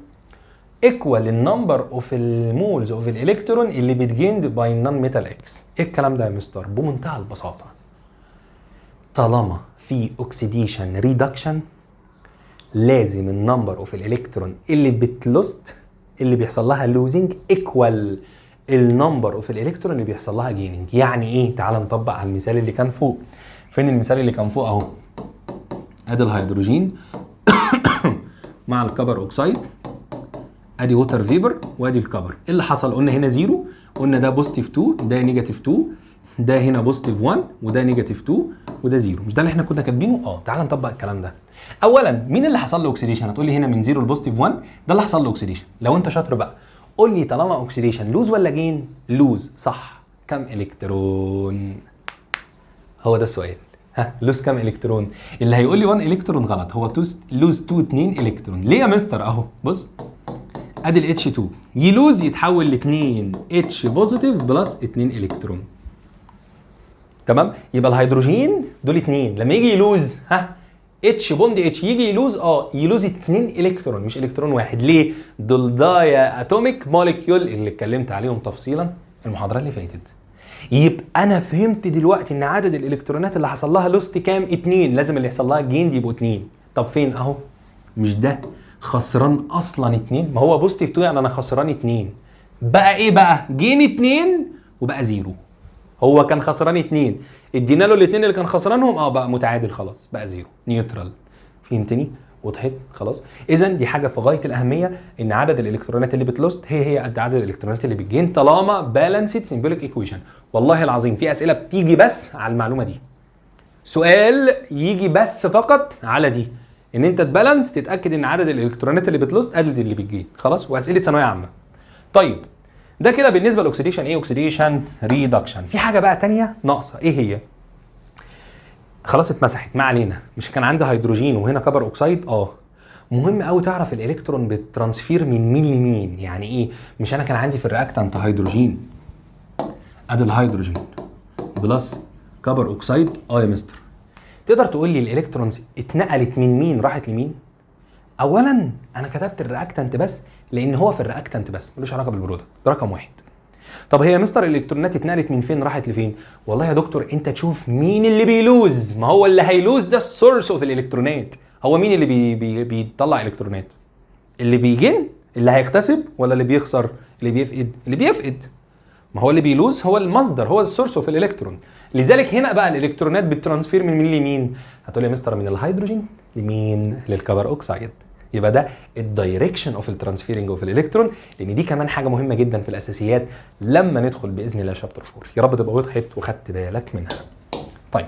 ايكوال النمبر اوف المولز اوف الالكترون اللي بتجيند باي النون ميتال اكس. ايه الكلام ده يا مستر؟ بمنتهى البساطه، طالما في اوكسيديشن ريدكشن لازم النمبر اوف الالكترون اللي بتلوست اللي بيحصل لها لوزنج ايكوال النمبر اوف الالكترون اللي بيحصل لها جيننج. يعني ايه؟ تعال نطبق على المثال اللي كان فوق. فين المثال اللي كان فوق اهو؟ ادي الهيدروجين مع الكبر اوكسايد، ادي ووتر فيبر، وادي الكبر. ايه اللي حصل؟ قلنا هنا زيرو، قلنا ده بوزيتيف 2 ده نيجاتيف 2، ده هنا بوزيتيف 1 وده نيجاتيف 2 وده زيرو. مش ده اللي احنا كنا كاتبينه؟ تعال نطبق الكلام ده. اولا مين اللي حصل له اوكسيديشن؟ هتقول لي هنا من زيرو لبوزيتيف 1 ده اللي حصل له اوكسيديشن. لو انت شاطر بقى قول لي طالما اوكسيديشن لوز ولا جين؟ لوز صح. كم الكترون؟ هو ده السؤال. ها لوز كم الكترون؟ اللي هيقول لي 1 الكترون غلط، هو لوز 2 الكترون. ليه يا مستر؟ اهو بص ادي الاتش 2 يلوز يتحول ل 2 اتش بوزيتيف بلس 2 الكترون. تمام، يبقى الهيدروجين دول 2 لما يجي يلوز اتش بوند اتش يجي يلوز يلوز 2 الكترون مش الكترون واحد. ليه؟ دول دايا اتوميك موليكيول اللي اتكلمت عليهم تفصيلا المحاضره اللي فاتت. يبقى انا فهمت دلوقتي ان عدد الالكترونات اللي حصل لها لوست كام؟ 2. لازم اللي يحصل لها جين يبقوا 2. طب فين اهو؟ مش ده خسران اصلا 2؟ ما هو بوزيتيف 2 يعني انا خسران 2. بقى ايه بقى؟ جين 2 وبقى زيرو. هو كان خسران 2 ادينا له الاثنين اللي كان خسرانهم بقى متعادل خلاص، بقى زيرو نيوترال. فهمتني؟ وضحت؟ خلاص. اذا دي حاجه في غايه الاهميه ان عدد الالكترونات اللي بتلوست هي قد عدد الالكترونات اللي بتجين طالما بالانسد سيمبوليك ايكويشن. والله العظيم في اسئله بتيجي بس على المعلومه دي، سؤال يجي بس فقط على دي، ان انت تبالانس تتاكد ان عدد الالكترونات اللي بتلوست قد اللي بتجين. خلاص، واسئله ثانويه عامه. طيب ده كده بالنسبه للاكسيديشن ايه؟ اوكسيديشن ريدكشن. في حاجه بقى تانية ناقصه، ايه هي؟ خلاص اتمسحت، ما علينا. مش كان عندي هيدروجين وهنا كبر اوكسايد؟ مهم قوي تعرف الالكترون بالترانسفير من مين لمين. يعني ايه؟ مش انا كان عندي في الرياكتنت هيدروجين، ادي الهيدروجين بلس كبر اوكسايد يا مستر، تقدر تقول لي الالكترونز اتنقلت من مين راحت لمين؟ اولا انا كتبت الرياكتنت بس لان هو في الرياكتنت بس، ملوش علاقه بالبرودكت، ده رقم واحد. طب هي يا مستر الالكترونات اتنقلت من فين راحت لفين؟ والله يا دكتور انت تشوف مين اللي بيلوز، ما هو اللي هيلوز ده السورس اوف الالكترونات. هو مين اللي بيطلع الكترونات؟ اللي بيجن، اللي هيكتسب، ولا اللي بيخسر؟ اللي بيفقد. اللي بيفقد. ما هو اللي بيلوز هو المصدر، هو السورس اوف الالكترون. لذلك هنا بقى الالكترونات بترانسفير من مين لمين؟ هتقول يا مستر من الهيدروجين لمين؟ للكبر اوكسايد. يبقى ده الدايركشن اوف الترانسفيرنج اوف الالكترون، لان دي كمان حاجه مهمه جدا في الاساسيات لما ندخل باذن الله شابتر 4. يا رب تبقى وضحت وخدت بالك منها. طيب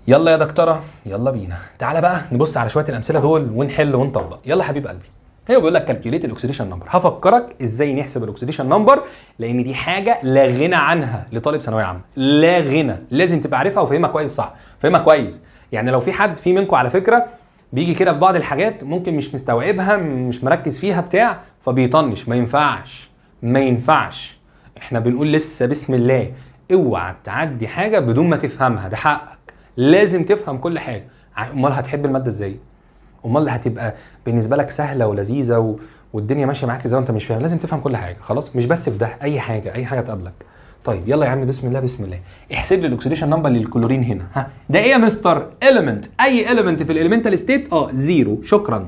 يلا يا دكتوره، يلا بينا. تعالى بقى نبص على شويه الامثله دول ونحل ونطبق. يلا حبيب قلبي. هي بيقول لك كالكوليت الاكسيديشن نمبر. هفكرك ازاي نحسب الاكسيديشن نمبر، لان دي حاجه لا غنى عنها لطالب ثانويه عامه، لا غنى. لازم تبقى عارفها وفهمها كويس. صح، فهمها كويس. يعني لو في حد في منكم على فكره بيجي كده في بعض الحاجات ممكن مش مستوعبها، مش مركز فيها بتاع، فبيطنش. ما ينفعش، ما ينفعش. احنا بنقول لسه بسم الله. اوعى تعدي حاجه بدون ما تفهمها، ده حقك، لازم تفهم كل حاجه. امال هتحب الماده ازاي؟ امال هتبقى بالنسبه لك سهله ولذيذه والدنيا ماشيه معاك ازاي وانت مش فاهم؟ لازم تفهم كل حاجه، خلاص؟ مش بس في ده، اي حاجه تقابلك. طيب يلا يا عم، بسم الله بسم الله. احسب لي الاكسيديشن نمبر للكلورين هنا. ها ده ايه يا مستر؟ اليمنت. اي اليمنت في الاليمنتال ستيت زيرو. شكرا.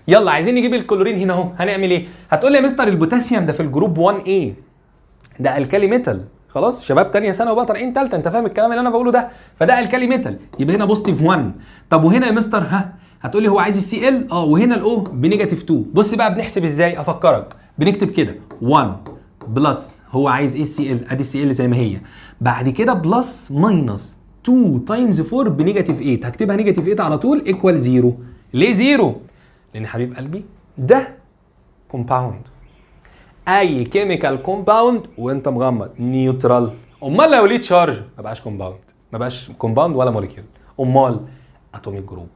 يلا عايزين نجيب الكلورين هنا اهو. هنعمل ايه؟ هتقول لي يا مستر البوتاسيوم ده في الجروب 1A، ده الكالي ميتال. خلاص شباب تانية سنه وبقى طالعين ثالثه، انت فاهم الكلام اللي انا بقوله ده؟ فده الكالي ميتال، يبقى هنا بوزيتيف 1. طب وهنا يا مستر هتقول لي هو عايز السي ال، وهنا الاو بنيجاتيف 2. بص بقى بنحسب ازاي، افكرك. بنكتب كده 1 بلس، هو عايز ايه السي ال، ادي السي ال زي ما هي، بعد كده بلس ماينس 2 تايمز 4 بنيجاتيف 8. هكتبها نيجاتيف 8 على طول ايكوال 0. ليه 0؟ لان حبيب قلبي ده كومباوند، اي كيميكال كومباوند وانت مغمض نيوترال. امال لو ليه تشارج ما بقاش كومباوند، ما بقاش كومباوند ولا موليكيول، امال اتوميك جروب.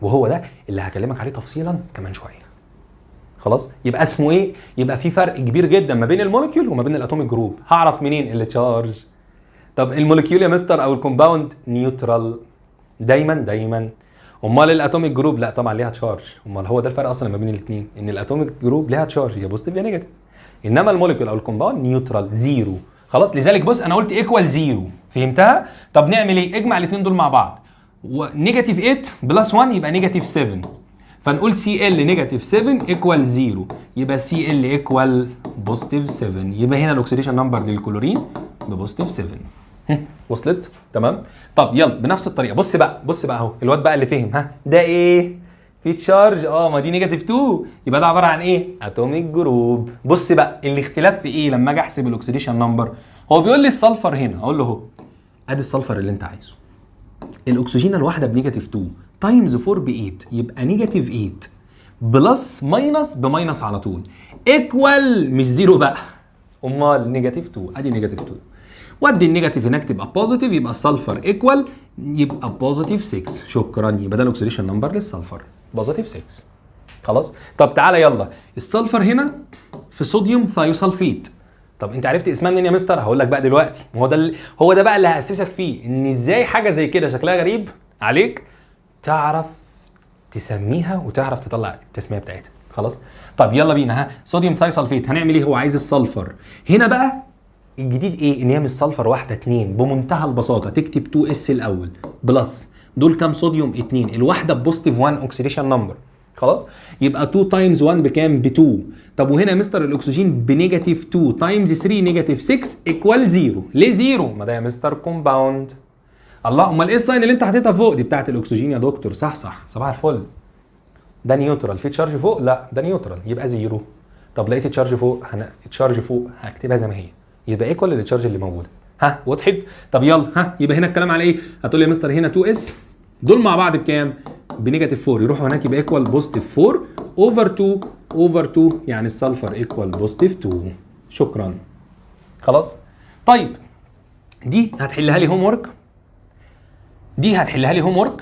وهو ده اللي هكلمك عليه تفصيلا كمان شويه. خلاص يبقى اسمه ايه؟ يبقى في فرق كبير جدا ما بين الموليكيول وما بين الاتوميك جروب. هعرف منين اللي تشارج؟ طب الموليكيول يا مستر او الكومباوند نيوترال دايما. امال الاتوميك جروب لا طبعا ليها تشارج. امال هو ده الفرق اصلا ما بين الاثنين، ان الاتوميك جروب ليها تشارج، يا بوزيتيف يا نيجاتيف، انما الموليكيول او الكومباوند نيوترال زيرو. خلاص لذلك بص انا قلت ايكوال 0. فهمتها؟ طب نعمل ايه؟ اجمع الاثنين دول مع بعض، نيجاتيف 8 بلس 1 يبقى نيجاتيف 7. فنقول سي ال نيجاتيف 7 ايكوال 0، يبقى سي ال ايكوال بوزيتيف 7. يبقى هنا الاكسيديشن نمبر للكلورين ببوزيتيف 7. وصلت؟ تمام. طب يلا بنفس الطريقه، بص بقى اهو الواد بقى اللي فهم. ده ايه؟ في تشارج، ما دي نيجاتيف 2، يبقى ده عباره عن ايه؟ اتوميك جروب. بص بقى الاختلاف في ايه لما اجي احسب الاكسيديشن نمبر. هو بيقول لي السلفر هنا، اقول له اهو ادي السلفر اللي انت عايزه، الاكسجين الواحده بنيجاتيف 2 تايمز 4 ب 8، يبقى نيجاتيف 8 بلس ماينس بماينس على طول ايكوال مش 0 بقى، امال نيجاتيف 2. ادي نيجاتيف 2، ودي النيجاتيف هناك تبقى بوزيتيف، يبقى السلفر ايكوال يبقى بوزيتيف 6. شكرا، يبقى ده الاكسيديشن نمبر للسلفر بوزيتيف 6. خلاص. طب تعالى يلا، السلفر هنا في صوديوم ثايوسلفيت. طب انت عرفت اسمها منين يا مستر؟ هقول لك بقى دلوقتي. هو ده بقى اللي هاسسك فيه ان ازاي حاجه زي كده شكلها غريب عليك تعرف تسميها وتعرف تطلع التسميه بتاعتها. خلاص. طب يلا بينا. صوديوم ثايوسلفيت هنعمل ايه؟ هو عايز السلفر هنا بقى. الجديد ايه؟ ان هي مش سلفر واحده 2 بمنتهى البساطه، تكتب 2 اس الاول بلس دول كام صوديوم 2، الواحده بوزيتيف 1 اوكسيديشن نمبر. خلاص يبقى 2 تايمز 1 بكام؟ ب 2. طب وهنا يا مستر الاكسجين بنيجاتيف 2 تايمز 3 نيجاتيف 6 ايكوال 0. ليه 0؟ ما ده يا مستر كومباوند. الله، امال ايه الساين اللي انت حاططها فوق دي؟ بتاعت الاكسجين يا دكتور. صح صباح الفل. ده نيوترال، في تشارج فوق؟ لا ده نيوترال يبقى 0. طب لقيت تشارج فوق، تشارج فوق هكتبها زي ما هي، يبقى ايكوال للتشارج اللي موجوده. وضحت؟ طب يلا يبقى هنا الكلام على ايه؟ هتقول لي يا مستر هنا 2 اس دول مع بعض بكام؟ بنيجاتيف 4، يروحوا هناك يبقى ايكوال بوزيتيف 4 اوفر 2 يعني السلفر ايكوال بوزيتيف 2. شكرا. خلاص. طيب دي هتحلها لي هوم ورك،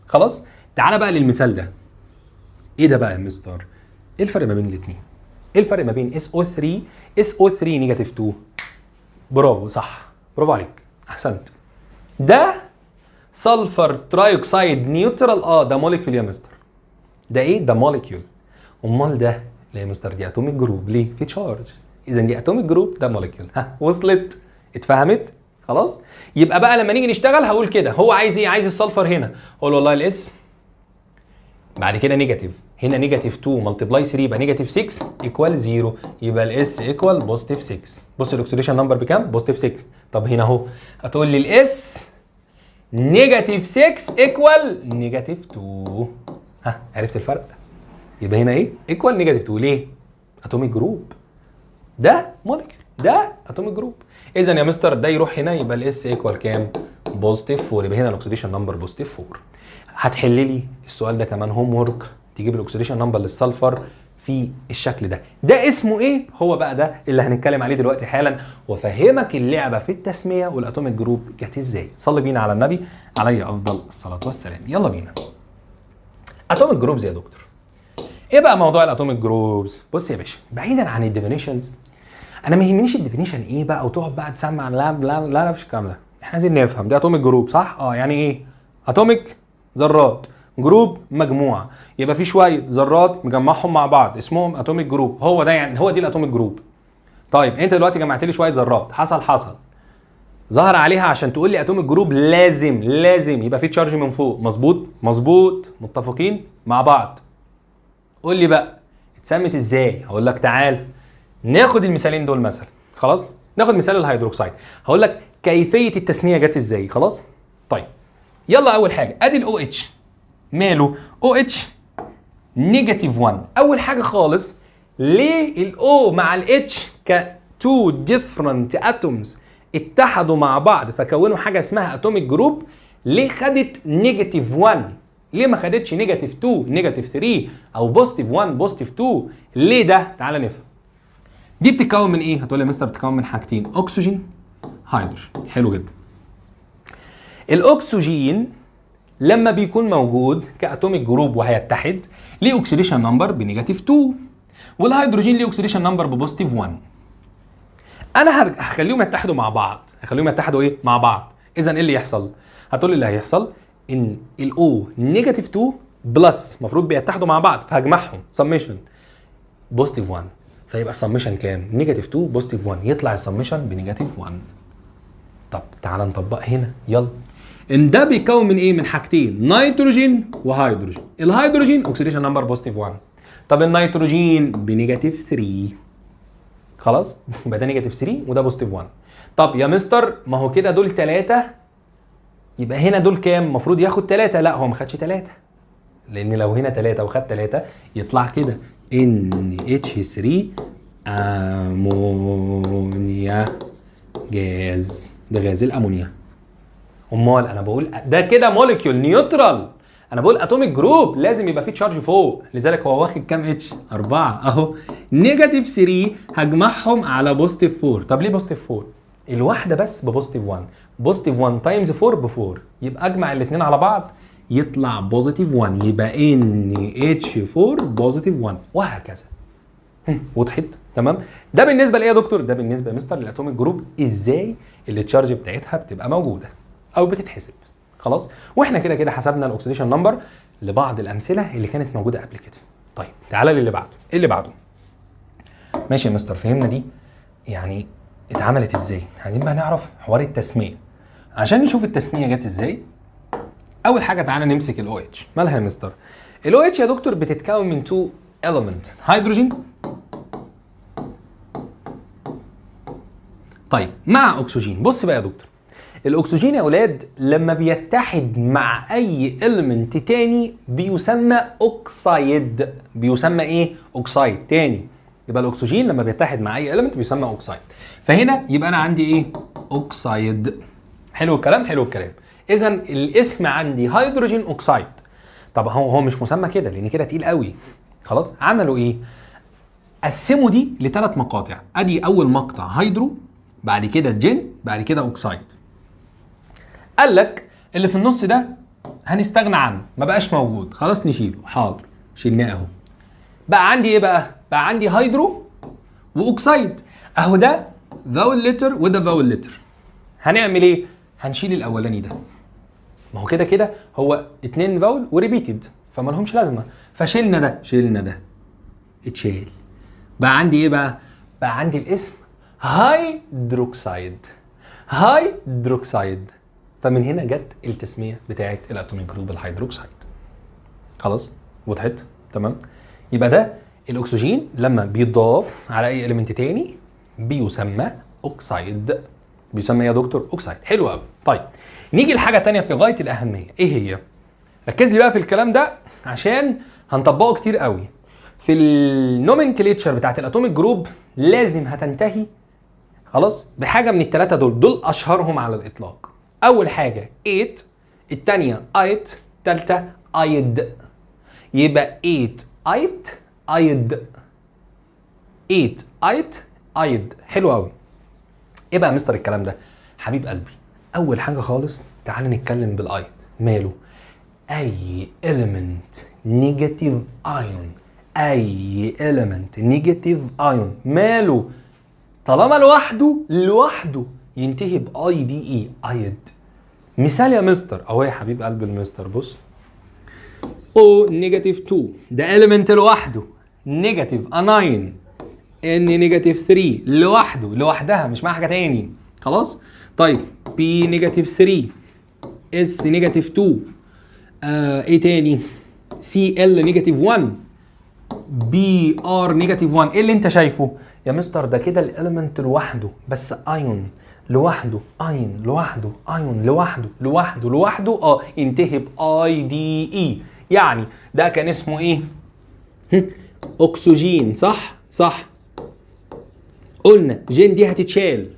خلاص. تعالى بقى للمثال ده. ايه ده بقى يا مستر؟ ايه الفرق ما بين الاثنين؟ ايه الفرق ما بين SO3 نيجاتيف 2؟ برافو، صح، برافو عليك، احسنت. ده سلفر ترايوكسيد نيوترال، ده موليكيول يا مستر. ده ايه؟ ده موليكيول. امال ده لا يا مستر دي اتوميك جروب. ليه؟ في تشارج، اذا دي اتوميك جروب، ده موليكيول. وصلت؟ اتفهمت؟ خلاص. يبقى بقى لما نيجي نشتغل هقول كده، هو عايز ايه؟ عايز السلفر هنا، اقول والله الاس بعد كده نيجاتيف، هنا نيجاتيف 2 ملتبلاي 3 يبقى نيجاتيف 6 ايكوال 0، يبقى الاس ايكوال بوزيتيف 6. بص الاكسيديشن نمبر بكام؟ بوزيتيف 6. طب هنا اهو هتقول لي الاس نيجاتيف 6 ايكوال نيجاتيف 2. عرفت الفرق؟ يبقى هنا ايه؟ ايكوال نيجاتيف 2. ليه؟ اتوميك جروب، ده موليكيول، ده اتوميك جروب. اذا يا مستر ده يروح هنا يبقى الاس ايكوال كام؟ بوزيتيف 4، يبقى هنا الاكسيديشن نمبر بوزيتيف 4. هتحل لي السؤال ده كمان هوم ورك، تجيب الاكسيديشن نمبر للسلفر في الشكل ده. ده اسمه ايه؟ هو بقى ده اللي هنتكلم عليه دلوقتي حالا، وافهمك اللعبه في التسميه والاتوميك جروب جت ازاي. صلي بينا على النبي عليه افضل الصلاه والسلام. يلا بينا. اتوميك جروبز يا دكتور. ايه بقى موضوع الاتوميك جروبز؟ بص يا باشا، بعيدا عن الديفينيشنز انا ما يهمنيش الديفينيشن ايه بقى وتقعد بقى تسمع لا لا لا مفيش الكلام ده. احنا عايزين نفهم ده اتوميك جروب صح؟ يعني ايه اتوميك؟ ذرات. جروب مجموعه، يبقى في شويه ذرات مجمعهم مع بعض اسمهم اتوميك جروب. هو ده يعني، هو دي الاتوميك جروب. طيب انت دلوقتي جمعت لي شويه ذرات، حصل ظهر عليها عشان تقول لي اتوميك جروب لازم يبقى في تشارج من فوق. مظبوط متفقين مع بعض. قول لي بقى اتسمت ازاي؟ هقول لك تعال ناخد المثالين دول مثلا. خلاص ناخد مثال الهيدروكسيد، هقول لك كيفيه التسميه جت ازاي. خلاص طيب يلا اول حاجه ادي الاو اتش. ماله او اتش نيجاتيف 1. اول حاجه خالص ليه الاو مع الاتش ك تو ديفرنت اتومز اتحدوا مع بعض فكونوا حاجه اسمها اتوميك جروب؟ ليه خدت نيجاتيف 1؟ ليه ما خدتش نيجاتيف 2 نيجاتيف 3 او بوزيتيف 1 بوزيتيف 2؟ ليه ده؟ تعال نفهم. دي بتتكون من ايه؟ هتقول لي يا مستر بتتكون من حاجتين، اكسجين هيدروجين. حلو جدا. الاكسجين لما بيكون موجود كاتوميك جروب وهيتحد ليه اوكسيديشن نمبر بنيجاتيف 2، والهيدروجين ليه اوكسيديشن نمبر ببوزيتيف 1. انا هخليهم يتحدوا مع بعض. هخليهم يتحدوا ايه؟ مع بعض. اذا ايه اللي يحصل؟ هتقول لي اللي هيحصل ان الاو نيجاتيف 2 بلس المفروض بيتحدوا مع بعض فهجمعهم سميشن بوزيتيف 1. فيبقى السميشن كام؟ نيجاتيف 2 بوزيتيف 1. يطلع السميشن بنيجاتيف 1. طب تعال نطبق هنا يلا. ان ده بيتكون من ايه؟ من حاجتين، نيتروجين وهيدروجين. الهيدروجين اوكسيديشن نمبر بوزيتيف 1. طب النيتروجين بنيجاتيف 3. خلاص يبقى ده نيجاتيف 3 وده بوزيتيف 1. طب يا مستر ما هو كده دول 3، يبقى هنا دول كام؟ المفروض ياخد 3. لا هو ما خدش 3، لان لو هنا 3 وخد 3 يطلع كده NH3 امونيا جاز. ده غاز الامونيا. امال انا بقول ده كده موليكيول نيوترال، انا بقول اتوميك جروب لازم يبقى فيه تشارج فوق، لذلك هو واخد كام اتش؟ 4 اهو. نيجاتيف 3 هجمعهم على بوزيتيف 4. طب ليه بوزيتيف 4؟ الواحده بس ببوزيتيف 1. بوزيتيف 1 تايمز 4 ب 4، يبقى اجمع الاثنين على بعض يطلع بوزيتيف 1، يبقى NH4 بوزيتيف 1 وهكذا. وضحت؟ تمام. ده بالنسبه لايه يا دكتور؟ ده بالنسبه يا مستر للاتوميك جروب ازاي التشارج بتاعتها بتبقى موجوده او بتتحسب. خلاص واحنا كده كده حسبنا الاكسيديشن نمبر لبعض الامثله اللي كانت موجوده قبل كده. طيب تعالى للي بعده. ايه اللي بعده؟ ماشي يا مستر فهمنا دي يعني اتعملت ازاي. عايزين بقى نعرف حوار التسميه. عشان نشوف التسميه جت ازاي اول حاجه تعالى نمسك الاو اتش. مالها يا مستر؟ الاو اتش يا دكتور بتتكون من 2 element، هيدروجين طيب مع اكسجين. بص بقى يا دكتور، الاكسجين يا اولاد لما بيتحد مع اي element تاني بيسمى اوكسايد. بيسمى ايه؟ اوكسايد تاني. يبقى الاكسجين لما بيتحد مع اي element بيسمى اوكسايد. فهنا يبقى انا عندي ايه؟ اوكسايد. حلو الكلام حلو الكلام. اذا الاسم عندي هيدروجين اوكسايد. طب هو مش مسمى كده لان كده تقيل قوي. خلاص عملوا ايه؟ قسموا دي لثلاث مقاطع. ادي اول مقطع هيدرو، بعد كده جين، بعد كده اوكسايد. قال لك اللي في النص ده هنستغنى عنه، ما بقاش موجود، خلاص نشيله. حاضر شيلناه اهو. بقى عندي ايه بقى؟ بقى عندي هيدرو واوكسايد اهو. ده فاول لتر وده فاول لتر. هنعمل ايه؟ هنشيل الاولاني ده، ما هو كده كده هو 2 فاول وريبيتد فما لهمش لازمه، فشيلنا ده شيلنا ده اتشال. بقى عندي ايه بقى؟ بقى عندي الاسم هيدروكسايد. هيدروكسايد. فمن هنا جت التسميه بتاعه الاتوميك جروب الهيدروكسايد. خلاص وضحت؟ تمام. يبقى ده الاكسجين لما بيتضاف على اي اليمنت تاني بيسمى اوكسايد. بيسمى يا دكتور اوكسايد. حلو قوي. طيب نيجي لحاجه تانية في غايه الاهميه. ايه هي؟ ركز لي بقى في الكلام ده عشان هنطبقه كتير قوي. في النومنكليتشر بتاعت الاتوميك جروب لازم هتنتهي خلاص بحاجه من الثلاثه دول اشهرهم على الاطلاق. اول حاجه 8، الثانيه ايت، الثالثه ايد. يبقى 8 ايت ايد. 8 ايت ايد. حلو قوي. ايه بقى مستر الكلام ده؟ حبيب قلبي اول حاجه خالص تعال نتكلم بالايد. ماله؟ اي element negative ion. اي element negative ion ماله؟ طالما لوحده ينتهي باي دي اي ايد. مثال يا مستر اهو يا حبيب قلب المستر، بص او نيجاتيف 2 ده اليمنت لوحده، نيجاتيف اناين ان نيجاتيف 3 لوحدها مش مع حاجه تاني. خلاص طيب بي نيجاتيف 3 اس نيجاتيف 2 ايه تاني، سي ال نيجاتيف 1 بي ار نيجاتيف 1. ايه اللي انت شايفه يا مستر؟ ده كده الاليمنت لوحده بس ايون لوحده، ايون لوحده، ايون لوحده ينتهي باي دي اي. يعني ده كان اسمه ايه؟ اكسجين. صح قلنا جين دي هتتشال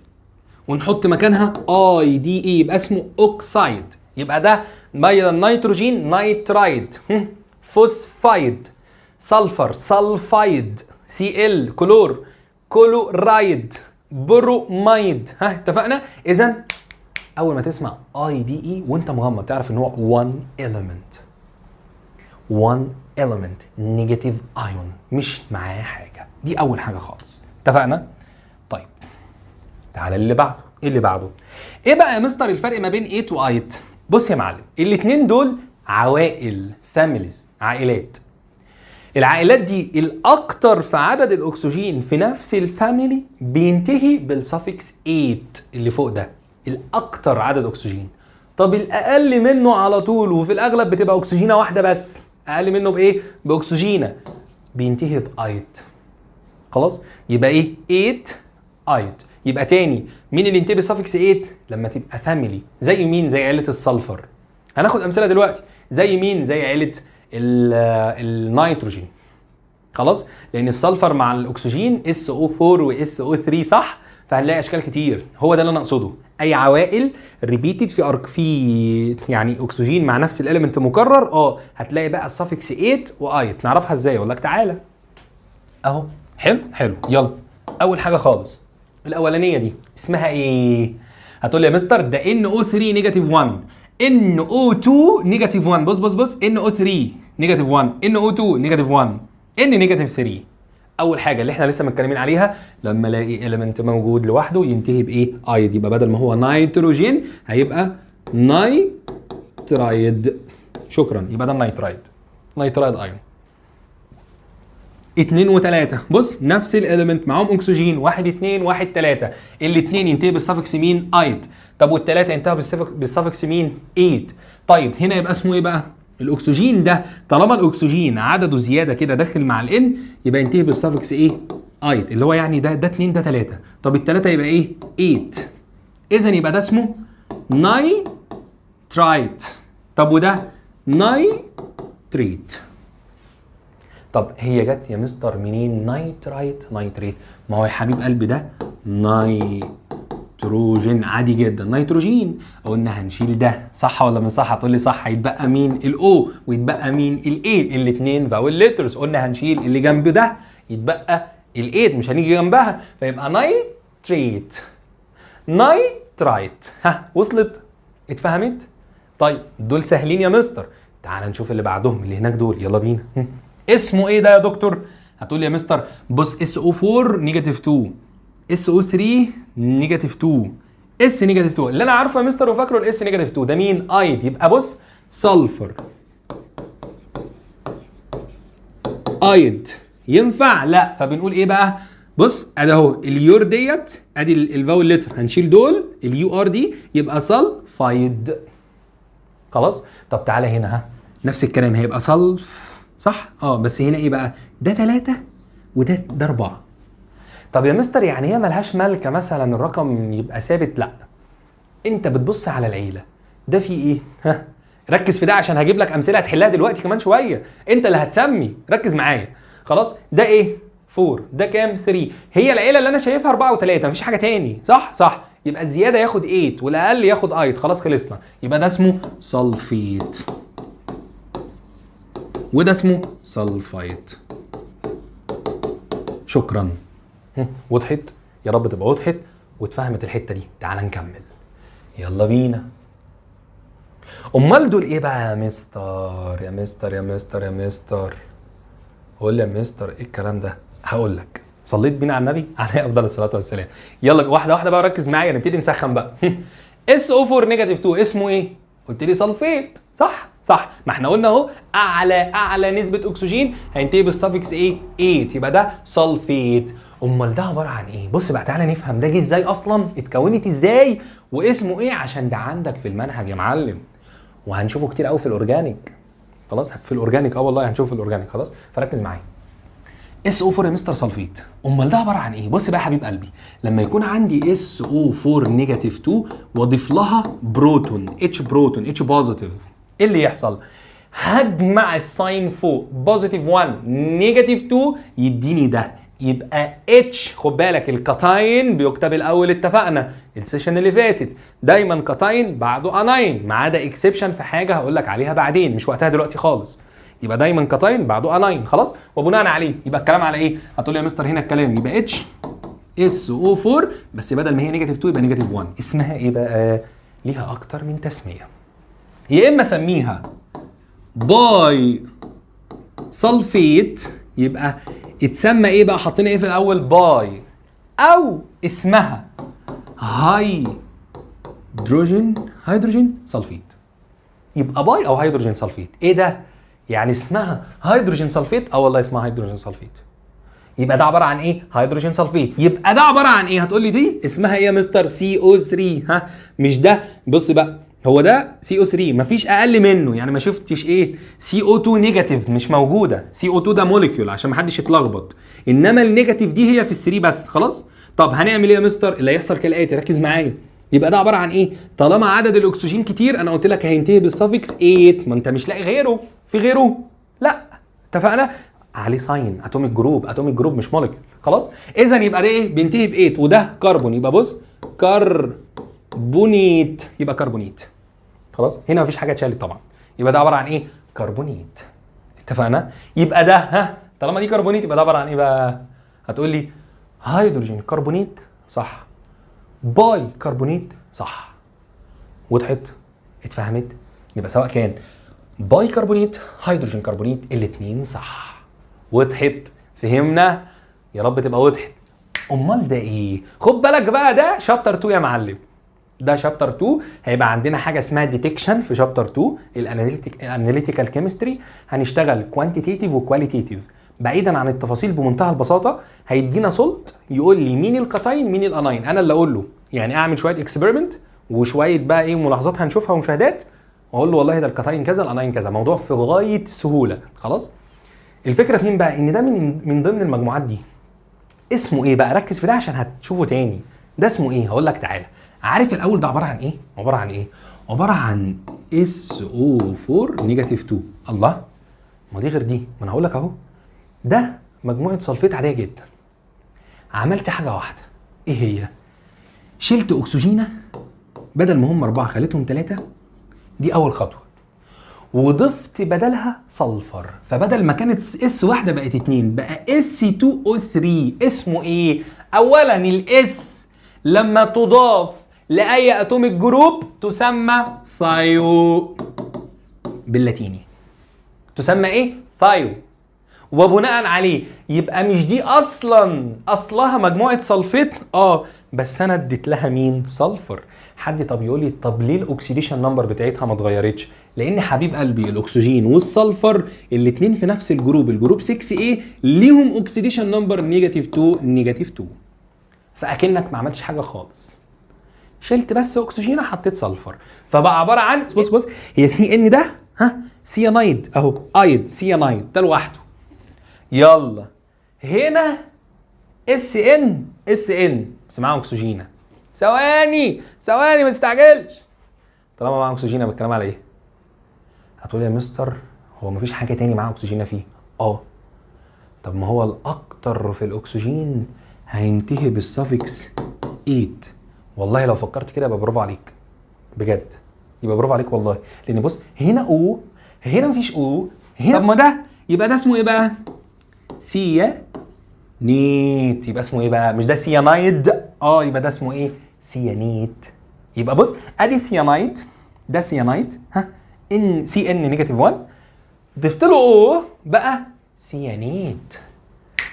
ونحط مكانها اي دي اي يبقى اسمه اوكسايد. يبقى ده ميه النيتروجين نيترايد، فوسفايد، سلفر سلفايد، سي ال كلورايد، برومايد. اتفقنا؟ اذا اول ما تسمع اي دي اي وانت مغمض تعرف ان هو one element نيجاتيف ايون مش معاه حاجه. دي اول حاجه خالص. اتفقنا؟ طيب تعالى اللي بعده. ايه اللي بعده؟ ايه بقى يا مستر الفرق ما بين ايت وايت؟ بص يا معلم، الاتنين دول عوائل، فاميليز، عائلات. العائلات دي الاكتر في عدد الاكسجين في نفس الفاميلي بينتهي بالسفكس 8 اللي فوق ده، الاكتر عدد اكسجين. طب الاقل منه على طول وفي الاغلب بتبقى اكسجينه واحده بس، اقل منه بايه؟ باكسجينه، بينتهي بايت. خلاص يبقى ايه؟ 8 ايت. يبقى تاني مين اللي ينتهي بالسفكس 8؟ لما تبقى فاميلي. زي مين؟ زي عيله السلفر. هناخد امثله دلوقتي. زي مين؟ زي عيله النيتروجين. خلاص؟ لان السلفر مع الاكسجين SO4 و SO3 صح؟ فهنلاقي اشكال كتير. هو ده اللي انا اقصده. اي عوائل ريبيتد في يعني اكسجين مع نفس الاليمنت مكرر هتلاقي بقى السفكس 8 وايت. نعرفها ازاي؟ اقول لك تعالى اهو. حلو يلا. اول حاجه خالص الاولانيه دي اسمها ايه؟ هتقول لي يا مستر ده NO3 نيجاتيف 1، NO2 نيجاتيف 1. بص NO3 نيجاتيف 1، NO2 نيجاتيف 1، N نيجاتيف 3. اول حاجه اللي احنا لسه متكلمين عليها، لما الاقي اليمنت موجود لوحده ينتهي بايه؟ ايد. يبقى بدل ما هو نيتروجين هيبقى نيترايد. شكرا. يبقى ده نيترايد ايون. 2 و3 بص نفس الاليمنت معاهم اكسجين 1 2 1 3. الاثنين ينتهي بالسفكس مين؟ ايت. طب والثلاثه ينتهوا بالسفكس مين؟ 8. طيب هنا يبقى اسمه ايه بقى؟ الاكسجين ده طالما الاكسجين عدده زياده كده داخل مع الان يبقى ينتهي بالسفكس ايه؟ ايت، اللي هو يعني ده 2 ده 3. طب الثلاثه يبقى ايه؟ 8. اذا يبقى ده اسمه نايترايت. طب وده نايتريت. طب هي جت يا مستر منين نايتريت؟ ما هو يا حبيب قلبي ده نيتروجين عادي جدا، نيتروجين. قلنا هنشيل ده صح ولا مش صح؟ هتقول لي صح. هيتبقى مين؟ الاو ويتبقى مين؟ الاي. الاثنين فاول ليترز. قلنا هنشيل اللي جنب ده يتبقى الايد، مش هنيجي جنبها فيبقى نايترايت. وصلت؟ اتفهمت؟ طيب دول سهلين يا مستر. تعال نشوف اللي بعدهم اللي هناك دول. يلا بينا. اسمه ايه ده يا دكتور؟ هتقول لي يا مستر بص SO4 نيجاتيف 2، SO3 نيجاتيف 2، S نيجاتيف 2. اللي انا عارفه يا مستر وفاكره الاس نيجاتيف 2 ده مين؟ ايد. يبقى بص سلفر ايد ينفع؟ لا. فبنقول ايه بقى؟ بص ادي اهو اليور ديت، ادي الفاول لتر هنشيل دول اليو ار دي يبقى سلفايد. خلاص. طب تعالى هنا نفس الكلام هيبقى سلف صح؟ بس هنا ايه بقى؟ ده 3 وده 4. طب يا مستر يعني هي ملهاش ملكه مثلا الرقم يبقى ثابت؟ لا. انت بتبص على العيله ده فيه ايه؟ ركز في ده عشان هجيب لك امثله هتحلها دلوقتي كمان شويه. انت اللي هتسمي، ركز معايا. خلاص ده ايه؟ 4. ده كام؟ 3. هي العيله اللي انا شايفها 4 و3 مفيش حاجه تاني صح. يبقى الزياده ياخد 8 والاقل ياخد ايت. خلاص خلصنا. يبقى ده اسمه سلفيت وده اسمه سلفايت. شكرا. وضحت؟ يا رب تبقى وضحت واتفهمت الحته دي. تعال نكمل. يلا بينا. امال دول ايه بقى يا مستر؟ قول لي يا مستر ايه الكلام ده؟ هقول لك. صليت بينا على النبي عليه افضل الصلاه والسلام. يلا واحده واحده بقى، ركز معايا نبتدي نسخن بقى. SO4 نيجاتيف 2 اسمه ايه؟ قلت لي سلفيت، صح؟ صح، ما احنا قلنا اهو اعلى نسبه اكسجين هينتهي بالسفكس ايه؟ 8، يبقى ده سلفيت. امال ده عباره عن ايه؟ بص بقى تعالى نفهم ده جه ازاي اصلا، اتكونت ازاي، واسمه ايه، عشان ده عندك في المنهج يا معلم، وهنشوفه كتير قوي في الاورجانيك. خلاص في الاورجانيك، والله هنشوفه في الاورجانيك. خلاص فركز معايا. SO4 يا مستر سلفيت، امال ده عباره عن ايه؟ بص بقى يا حبيب قلبي، لما يكون عندي SO4 نيجاتيف 2 واضيف لها بروتون H بروتون H بوزيتيف، ايه اللي يحصل؟ هجمع الساين فوق بوزيتيف 1 نيجاتيف 2 يديني ده، يبقى H. خد بالك الكاتاين بيكتب الاول، اتفقنا السيشن اللي فاتت دايما كاتاين بعده اناين، ما عدا اكسبشن في حاجه هقول لك عليها بعدين، مش وقتها دلوقتي خالص. يبقى دايما كاتاين بعده اناين. خلاص، وبناء عليه يبقى الكلام على ايه؟ هتقول لي يا مستر هنا الكلام يبقى اتش SO4 بس بدل ما هي نيجاتيف 2 يبقى نيجاتيف 1. اسمها ايه بقى؟ ليها اكتر من تسميه، يا اما اسميها باي سلفيت، يبقى اتسمى ايه بقى؟ حاطين ايه في الاول؟ باي، او اسمها هيدروجين سلفيت. يبقى باي او هيدروجين سلفيت. ايه ده؟ يعني اسمها هيدروجين سلفيت؟ والله اسمها هيدروجين سلفيت. يبقى ده عباره عن ايه؟ هيدروجين سلفيت. يبقى ده عباره عن ايه؟ هتقول لي دي اسمها ايه يا مستر؟ CO3. ها مش ده، بص بقى، هو ده CO3 مفيش اقل منه، يعني ما شفتش ايه CO2 نيجاتيف، مش موجوده. CO2 ده موليكيول عشان ما حدش يتلخبط، انما النيجاتيف دي هي في ال3 بس. خلاص، طب هنعمل ايه يا مستر؟ اللي هيحصل كالاتي، ركز معايا. يبقى ده عباره عن ايه؟ طالما عدد الاكسجين كتير، انا قلت لك هينتهي بالسفكس 8، ما انت مش لاقي غيره. في غيره؟ لا، اتفقنا عليه ساين اتوميك جروب مش موليكيول. خلاص، اذا يبقى ده ايه؟ بينتهي ب 8، وده كربون، يبقى بص كربونيت، يبقى كربونيت. خلاص، هنا مفيش حاجه اتشالت طبعا، يبقى ده عباره عن ايه؟ كربونيت. اتفقنا؟ يبقى ده، ها، طالما دي كربونيت يبقى ده عباره عن ايه بقى؟ هتقول لي هيدروجين كربونيت، صح. باي كربونيت، صح. وضحت؟ اتفهمت؟ يبقى سواء كان باي كربونيت هيدروجين كربونيت الاثنين صح. وضحت؟ فهمنا؟ يا رب تبقى وضحت. امال ده ايه؟ خد بالك بقى، ده شابتر 2 يا معلم، ده شابتر 2. هيبقى عندنا حاجه اسمها ديتكشن في شابتر 2 الاناليتيكال كيمستري، هنشتغل كوانتيتيف وكواليتيتيف بعيدا عن التفاصيل بمنتهى البساطه. هيدينا سولت يقول لي مين الكاتاين مين الاناين، انا اللي اقول له، يعني اعمل شويه اكسبيرمنت وشويه بقى ايه ملاحظات هنشوفها ومشاهدات، واقول له والله ده الكاتاين كذا الاناين كذا. موضوع في غايه السهوله. خلاص، الفكره فين بقى؟ ان ده من ضمن المجموعات دي. اسمه ايه بقى؟ ركز في ده عشان هتشوفه تاني. ده اسمه ايه؟ هقول لك تعالى. عارف الاول ده عباره عن ايه؟ عباره عن SO4 نيجاتيف 2. الله، ما دي غير دي، ما انا هقول لك اهو. ده مجموعه سلفيت عاديه جدا، عملت حاجه واحده، ايه هي؟ شلت اكسجينه، بدل ما هم 4 خليتهم 3، دي اول خطوه، وضفت بدلها سلفر، فبدل ما كانت S واحده بقت 2، بقى S2O3. اسمه ايه؟ اولا الاس لما تضاف لاي اتوميك جروب تسمى ثايو، باللاتيني تسمى ايه؟ ثايو. وبناء عليه يبقى مش دي اصلها مجموعه سلفيت، بس انا اديت لها مين؟ سلفر. حد طب يقول لي طب ليه الاكسيديشن نمبر بتاعتها ما اتغيرتش؟ لان حبيب قلبي الاكسجين والسلفر الاثنين في نفس الجروب 6A ليهم اكسيديشن نمبر نيجاتيف 2. فاكنك ما عملتش حاجه خالص، شلت بس اكسجين حطيت سلفر، فبقى عباره عن بص هي CN ده، ها، سيانايد اهو، سيانايد ده لوحده. يلا هنا SN بس معاهم اكسجينه. ثواني ما تستعجلش. طالما معاهم اكسجينه بتكلم على ايه؟ هتقول يا مستر هو مفيش حاجه تاني معاها اكسجينه فيه؟ طب ما هو الاكتر في الاكسجين هينتهي بالسفكس 8. والله لو فكرت كده يبقى برافو عليك بجد، يبقى برافو عليك والله. لان بص هنا هنا مفيش هنا. طب ما ده يبقى ده اسمه ايه بقى؟ سيانيت. يبقى اسمه ايه بقى؟ مش ده سيانايد؟ يبقى ده اسمه ايه؟ سيانيت. يبقى بص ادي سيانايد، ده سيانايد، ها، CN نيجاتيف 1، ضفت له بقى سيانيت.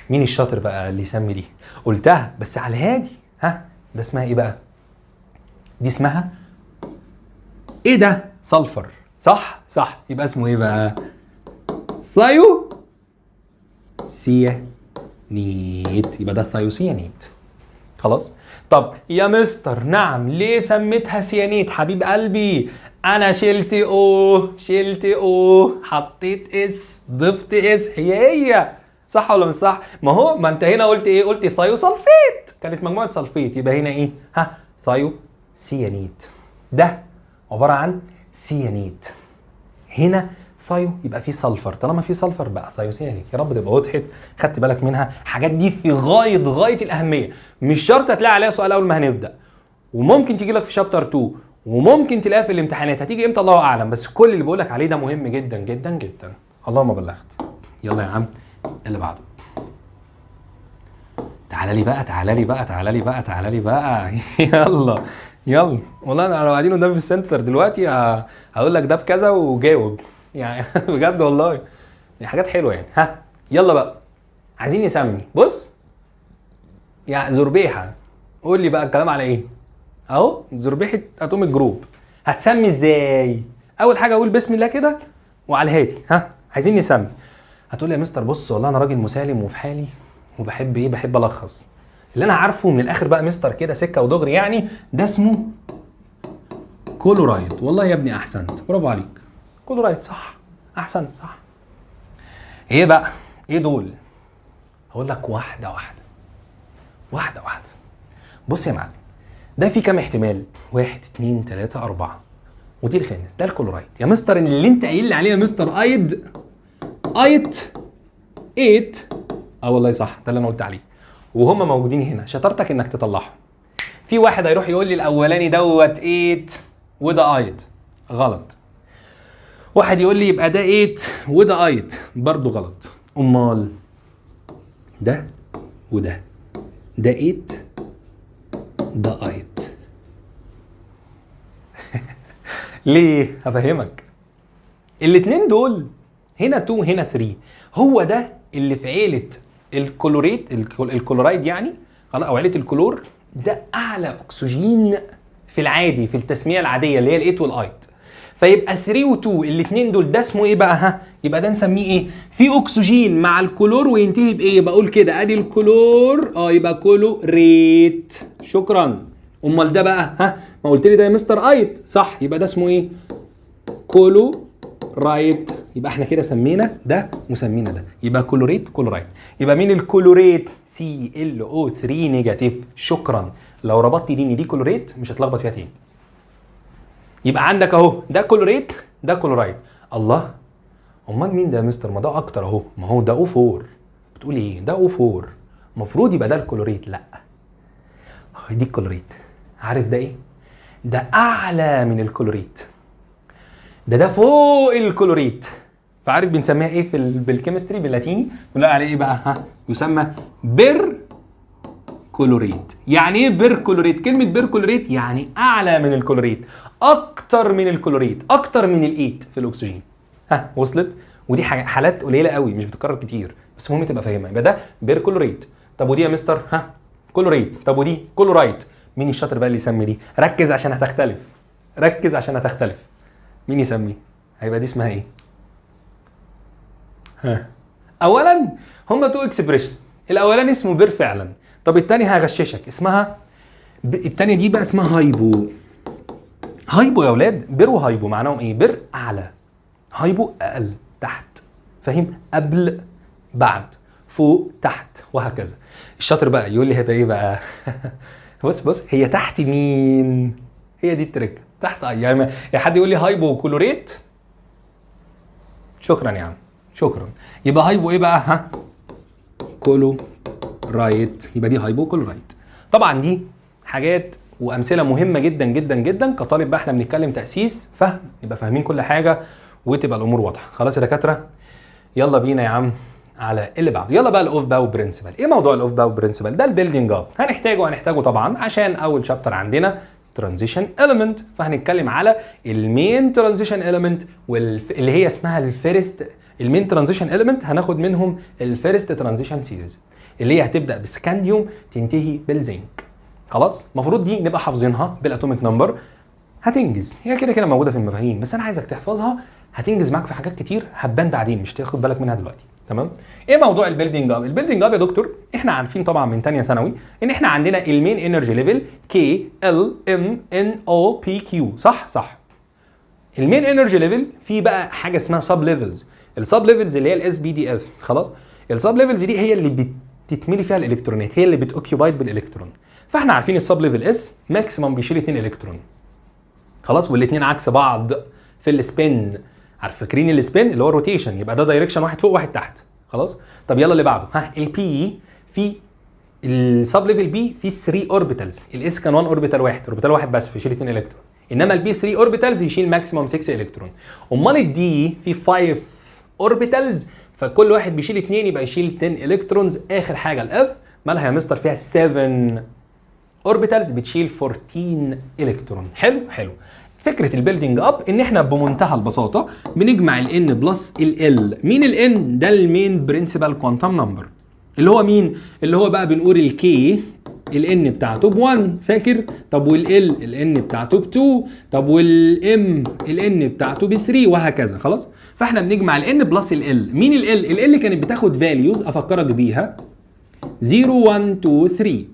مين الشاطر بقى اللي يسمي دي؟ قلتها بس على الهادي. ها ده اسمها ايه بقى؟ دي اسمها ايه ده؟ سلفر. صح صح. يبقى اسمه ايه بقى؟ ثايو سيانيت. يبقى ده ثايوسيانيت. خلاص. طب يا مستر نعم ليه سميتها سيانيت حبيب قلبي؟ انا شلت او حطيت اس ضفت اس، هي صح ولا مش صح؟ ما انت هنا قلت ايه؟ قلت ثايو سلفيت، كانت مجموعه سلفيت. يبقى هنا ايه؟ ها ثايو سيانيت. ده عباره عن سيانيت. هنا ثايو يبقى فيه سلفر، طالما فيه سلفر بقى ثايوسيانيك. يا رب تبقى وضحت، خدت بالك منها. الحاجات دي في غايه الاهميه، مش شرط هتلاقي عليها سؤال اول ما هنبدا، وممكن تيجي لك في شابتر 2، وممكن تلاقيها في الامتحانات. هتيجي امتى الله اعلم، بس كل اللي بقولك عليه ده مهم جدا جدا جدا. اللهم بلغت. يلا يا عم اللي بعده. تعالى لي بقى يلا والله انا لو قاعدين قدامي في السنتر دلوقتي هقول لك ده بكذا وجاوب يعني بجد والله دي حاجات حلوه يعني. ها يلا بقى عايزين نسمي. بص يا زربيحه قول لي بقى الكلام على ايه؟ اهو زربيحه اتوميك جروب. هتسمي ازاي؟ اول حاجه اقول بسم الله كده وعلى الهادي. ها عايزين نسمي. هتقول لي يا مستر بص والله انا راجل مسالم وفي حالي وبحب ايه؟ بحب الخص اللي انا عارفه من الاخر بقى مستر كده سكه ودغري يعني. ده اسمه كلورايد. والله يا ابني احسنت، برافو عليك. كلورايد صح، احسنت صح. ايه بقى؟ ايه دول؟ هقول لك واحده واحده. بص يا معلم، ده في كام احتمال؟ 1 2 3 4 ودي الخامس. ده الكلورايد يا مستر اللي انت قايل لي عليه يا مستر ايت 8. والله صح، ده اللي انا قلت عليه. وهم موجودين هنا، شطارتك انك تطلعهم. في واحد هيروح يقول لي الاولاني دوت 8 وده ايت، غلط. واحد يقول لي يبقى ده 8 وده ايت، برضه غلط. امال ده وده، ده 8 ده ايت. ليه؟ هفهمك. الاتنين دول هنا 2 هنا 3، هو ده اللي في عيله الكلورايد يعني، او عيله الكلور. ده اعلى اكسجين في العادي في التسميه العاديه اللي هي الايت والايت. فيبقى 3 و2 الاثنين دول ده اسمه ايه بقى؟ ها يبقى ده نسميه ايه؟ في اكسجين مع الكلور وينتهي بايه؟ بقول كده ادي الكلور يبقى كلوريت. شكرا. امال ده بقى ها؟ ما قلت لي ده يا مستر ايت صح، يبقى ده اسمه ايه؟ كلورايت. يبقى احنا كده سمينا ده وسمينا ده، يبقى كلوريت كلورايت. يبقى مين الكلوريت؟ ClO3 نيجاتيف. شكرا. لو ربطت دي دي كلوريت مش هتلخبط فيها تاني. يبقى عندك اهو ده كلوريت ده كلورايد. الله، امال مين ده يا مستر؟ ما ده اكتر اهو، ما هو ده O4. بتقول ايه؟ ده O4 المفروض يبقى ده الكلوريت. لا دي الكلوريت. عارف ده ايه؟ ده اعلى من الكلوريت، ده فوق الكلوريت. فعارف بنسميها ايه بالكيمستري باللاتيني؟ بنقول عليه ايه بقى؟ ها يسمى بير كلوريت. يعني ايه بير كلوريت؟ كلمه بير كلوريت يعني اعلى من الكلوريت، اكتر من الكلوريت، اكتر من الايت في الاكسجين. ها وصلت؟ ودي حالات قليله قوي مش بتتكرر كتير، بس المهم تبقى فاهمها. يبقى ده بير كلوريت. طب ودي يا مستر؟ ها كلوريت. طب ودي كلورايت. مين الشاطر بقى اللي يسمي دي؟ ركز عشان هتختلف، ركز عشان هتختلف. مين يسمي؟ هيبقى دي اسمها ايه؟ ها اولا هما تو اكسبريشن. الاولاني اسمه بير فعلا، طب التاني هغششك اسمها التانية دي بقى اسمها هايبو. هايبو يا اولاد. بير وهايبو معناهم ايه؟ بير اعلى، هايبو اقل، تحت. فاهم؟ قبل، بعد، فوق، تحت، وهكذا. الشاطر بقى يقول لي هيبقى ايه بقى؟ بص هي تحت مين؟ هي دي التركه. تحت يعني حد يقول لي هايبو كلوريت، شكرا يا عم شكرا. يبقى هايبو ايه بقى؟ ها كلورايت. يبقى دي هايبو كلورايت. طبعا دي حاجات وامثله مهمه جدا جدا جدا. كطالب بقى احنا بنتكلم تاسيس فهم، يبقى فاهمين كل حاجه وتبقى الامور واضحه. خلاص يا دكاتره يلا بينا يا عم على اللي بعده. يلا بقى الاوف باو برنسبل. ايه موضوع الاوف باو برنسبل ده؟ البيلدينج اب هنحتاجه طبعا عشان اول شابتر عندنا ترانزيشن اليمنت. فهنتكلم على المين ترانزيشن اليمنت اللي هي اسمها الفيرست. المين ترانزيشن اليمنت هناخد منهم الفيرست ترانزيشن سيريز. اللي هي هتبدا بسكانديوم تنتهي بالزنك. خلاص المفروض دي نبقى حافظينها بالاتوميك نمبر، هتنجز. هي كده كده موجوده في المفاهيم، بس انا عايزك تحفظها، هتنجز معاك في حاجات كتير هتبان بعدين، مش هتاخد بالك منها دلوقتي. تمام؟ ايه موضوع البيلدينج اب؟ البيلدينج اب يا دكتور احنا عارفين طبعا من ثانيه ثانوي ان احنا عندنا المين انرجي ليفل كي ال ام ان او بي كيو، صح. المين انرجي ليفل في بقى حاجه اسمها سب ليفلز. السب ليفلز اللي هي الاس بي دي اف. خلاص؟ السب ليفلز دي هي اللي بتتملي فيها الالكترونات، هي اللي بتوكيوبايد بالالكترون. فاحنا عارفين السب ليفل اس ماكسيمم بيشيل 2 الكترون. خلاص؟ والاثنين عكس بعض في السبين. عارف فاكرين السبين اللي هو الروتيشن، يبقى ده دايركشن واحد فوق واحد تحت. خلاص؟ طب يلا اللي بعده، البي في السب ليفل بي في 3 اوربيتالز. الاس كان 1 اوربيتال واحد بس فيشيل 2 الكترون، انما البي 3 اوربيتالز يشيل ماكسيمم 6 الكترون. امال الدي في 5 اوربيتالز، فكل واحد بيشيل 2 يبقى يشيل 10 الكترونز. اخر حاجه الاف مالها يا مستر؟ فيها 7 اوربيتالز بتشيل 14 الكترون. حلو. فكره البيلدينج اب ان احنا بمنتهى البساطه بنجمع ال n بلس ال l. مين ال n؟ ده المين برنسبل كوانتم نمبر، اللي هو مين؟ اللي هو بقى بنقول ال k ال n بتاعته ب 1، فاكر؟ طب وال l ال n بتاعته ب 2، طب وال m ال n بتاعته ب 3، وهكذا. خلاص؟ فاحنا بنجمع ال n بلس ال l. مين ال l؟ ال l كانت بتاخد فاليوز افكرك بيها 0 1 2 3.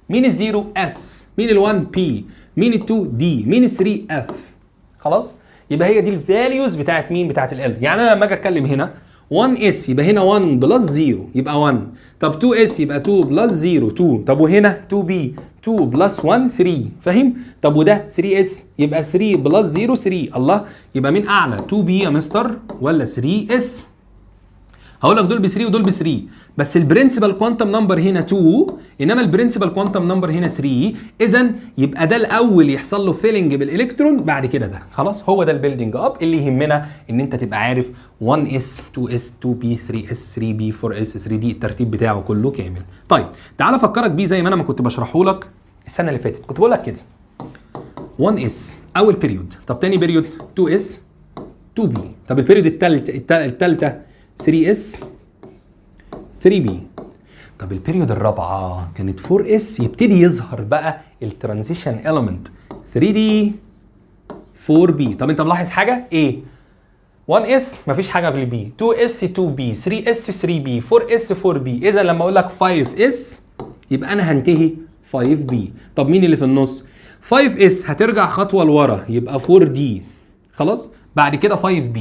مين الزيرو؟ اس. مين ال1 بي. مين ال2 دي. مين ال3 اف. خلاص؟ يبقى هي دي الفاليوز بتاعت مين؟ بتاعت ال. يعني انا لما اجي اتكلم هنا 1 اس يبقى هنا 1 بلس 0 يبقى 1. طب 2 اس يبقى 2 بلس 0 2. طب وهنا 2 بي 2 بلس 1 3. فاهم؟ طب وده 3 اس يبقى 3 بلس 0 3. الله، يبقى مين اعلى؟ 2 بي يا مستر ولا 3 اس؟ هقول لك دول ب 3 ودول ب 3، بس البرنسبل كوانتم نمبر هنا 2 انما البرنسبل كوانتم نمبر هنا 3. اذا يبقى ده الاول يحصل له فيلنج بالالكترون، بعد كده ده. خلاص؟ هو ده البيلدينج اب اللي يهمنا، ان انت تبقى عارف 1 اس 2 اس 2 بي 3 اس 3 بي 4 اس 3 دي، الترتيب بتاعه كله كامل. طيب تعال افكرك بيه زي ما انا ما كنت بشرحه لك السنه اللي فاتت. كنت بقول لك كده 1 اس اول بيريود، طب تاني بيريود 2 اس 2 بي، طب البيريود الثالثه 3S 3B. طب البيريود الرابعه كانت 4S، يبتدي يظهر بقى الترانزيشن إيليمنت 3D 4B. طب انت ملاحظ حاجه؟ ايه؟ 1S مفيش حاجه في البي، 2S 2B 3S 3B 4S 4B. اذا لما اقول لك 5S يبقى انا هنتهي 5B. طب مين اللي في النص؟ 5S هترجع خطوه لورا يبقى 4D. خلاص؟ بعد كده 5B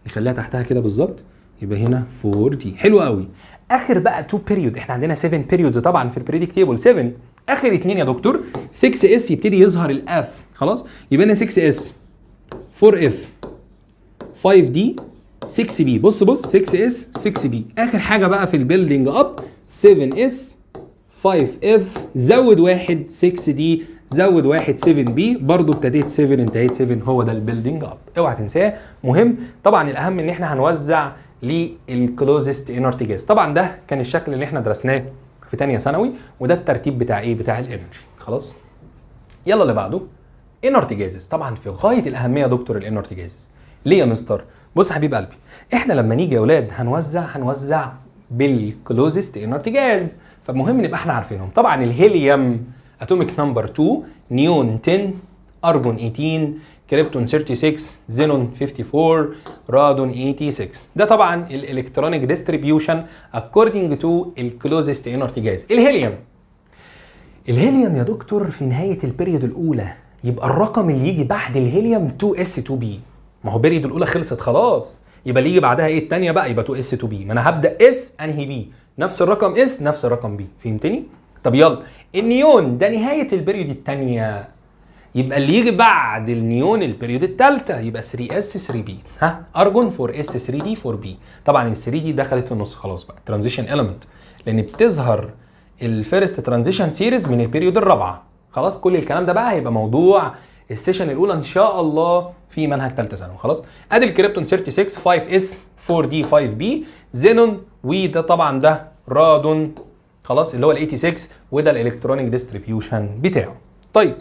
نخليها تحتها كده بالظبط، يبقى هنا 4D. حلو قوي. اخر بقى 2 بيريود، احنا عندنا 7 بيريودز طبعا في البريديك تيبل 7. اخر 2 يا دكتور 6S يبتدي يظهر الاف. خلاص؟ يبقى هنا 6S 4F 5D 6B. بص 6S 6B. اخر حاجه بقى في البيلدينج اب 7S 5F زود واحد 6D زود واحد 7B. برضو ابتديت 7 انتهيت 7. هو ده البيلدينج اب، اوعى تنساه، مهم. طبعا الاهم ان احنا هنوزع للكلوزست انرتي جاز. طبعا ده كان الشكل اللي احنا درسناه في ثانيه ثانوي، وده الترتيب بتاع ايه؟ بتاع الانرجي. خلاص؟ يلا اللي بعده انرتي جازز. طبعا في غايه الاهميه يا دكتور الانرتي جازز. ليه يا مستر؟ بص يا حبيب قلبي، احنا لما نيجي يا اولاد هنوزع بالكلوزست انرتي جاز، فمهم نبقى احنا عارفينهم. طبعا الهيليوم اتوميك نمبر 2، نيون 10، ارجون 18، كريبتون 36، زينون 54، رادون 86. ده طبعا الالكترونيك ديستريبيوشن اكوردنج تو الكلوزست انرتي جاز. الهيليوم يا دكتور في نهايه البيريود الاولى يبقى الرقم اللي يجي بعد الهيليوم 2s 2b. ما هو البيريود الاولى خلصت خلاص، يبقى اللي يجي بعدها ايه الثانيه بقى؟ يبقى 2s 2b. ما انا هبدا اس انهي بي، نفس الرقم اس نفس الرقم بي. فهمتني؟ طب يلا النيون ده نهايه البيريود الثانيه، يبقى اللي يجي بعد النيون البيريود الثالثه يبقى 3s 3b. ارجون 4s 3d 4b. طبعا ال 3 دي دخلت في النص خلاص بقى ترانزيشن اليمنت، لان بتظهر الفيرست ترانزيشن سيريز من البيريود الرابعه. خلاص؟ كل الكلام ده بقى هيبقى موضوع السيشن الاولى ان شاء الله في منهج ثالثه ثانوي. خلاص؟ ادي الكريبتون 36 5s 4d 5b زينون، وده طبعا ده رادون. خلاص؟ اللي هو ال 86، وده الالكترونيك ديستريبيوشن بتاعه. طيب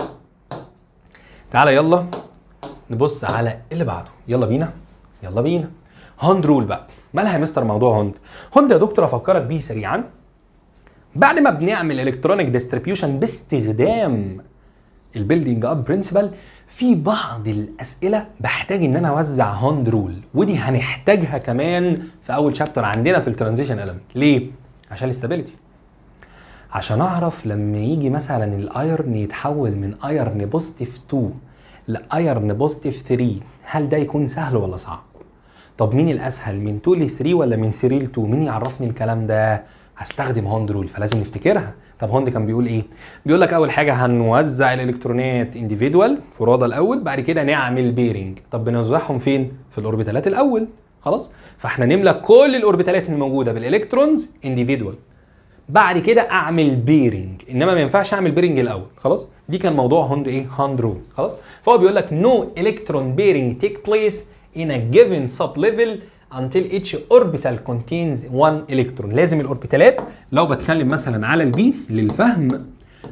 تعالى يلا نبص على اللي بعده. يلا بينا. هوند رول بقى. مالها يا مستر موضوع هوند؟ هوند يا دكتور افكرك بيه سريعا. بعد ما بنعمل الكترونيك ديستريبيوشن باستخدام البيلدينج اب برنسبل، في بعض الاسئله بحتاج ان انا اوزع هاند رول، ودي هنحتاجها كمان في اول شابتر عندنا في الترانزيشن اليمنت. ليه؟ عشان الاستابيليتي، عشان اعرف لما يجي مثلا الايرن يتحول من ايرن بوزيتيف 2 لايرن بوزيتيف 3، هل ده يكون سهل ولا صعب؟ طب مين الاسهل، من 2 ل 3 ولا من 3 ل 2؟ مين يعرفني الكلام ده؟ هستخدم هاند رول، فلازم نفتكرها. طب هوند كان بيقول ايه؟ بيقول لك اول حاجه هنوزع الالكترونات انديفيدوال فرادى الاول، بعد كده نعمل بيرنج. طب بنوزعهم فين؟ في الاوربيتالات الاول. خلاص، فاحنا نملى كل الاوربيتالات الموجوده بالالكترونز انديفيدوال، بعد كده اعمل بيرنج. انما ما ينفعش اعمل بيرنج الاول. خلاص، دي كان موضوع هوند ايه؟ هاند رول. خلاص، فهو بيقول لك no electron bearing take place in a given sublevel until each orbital contains one electron. لازم الاوربيتالات، لو بتكلم مثلا على البي للفهم،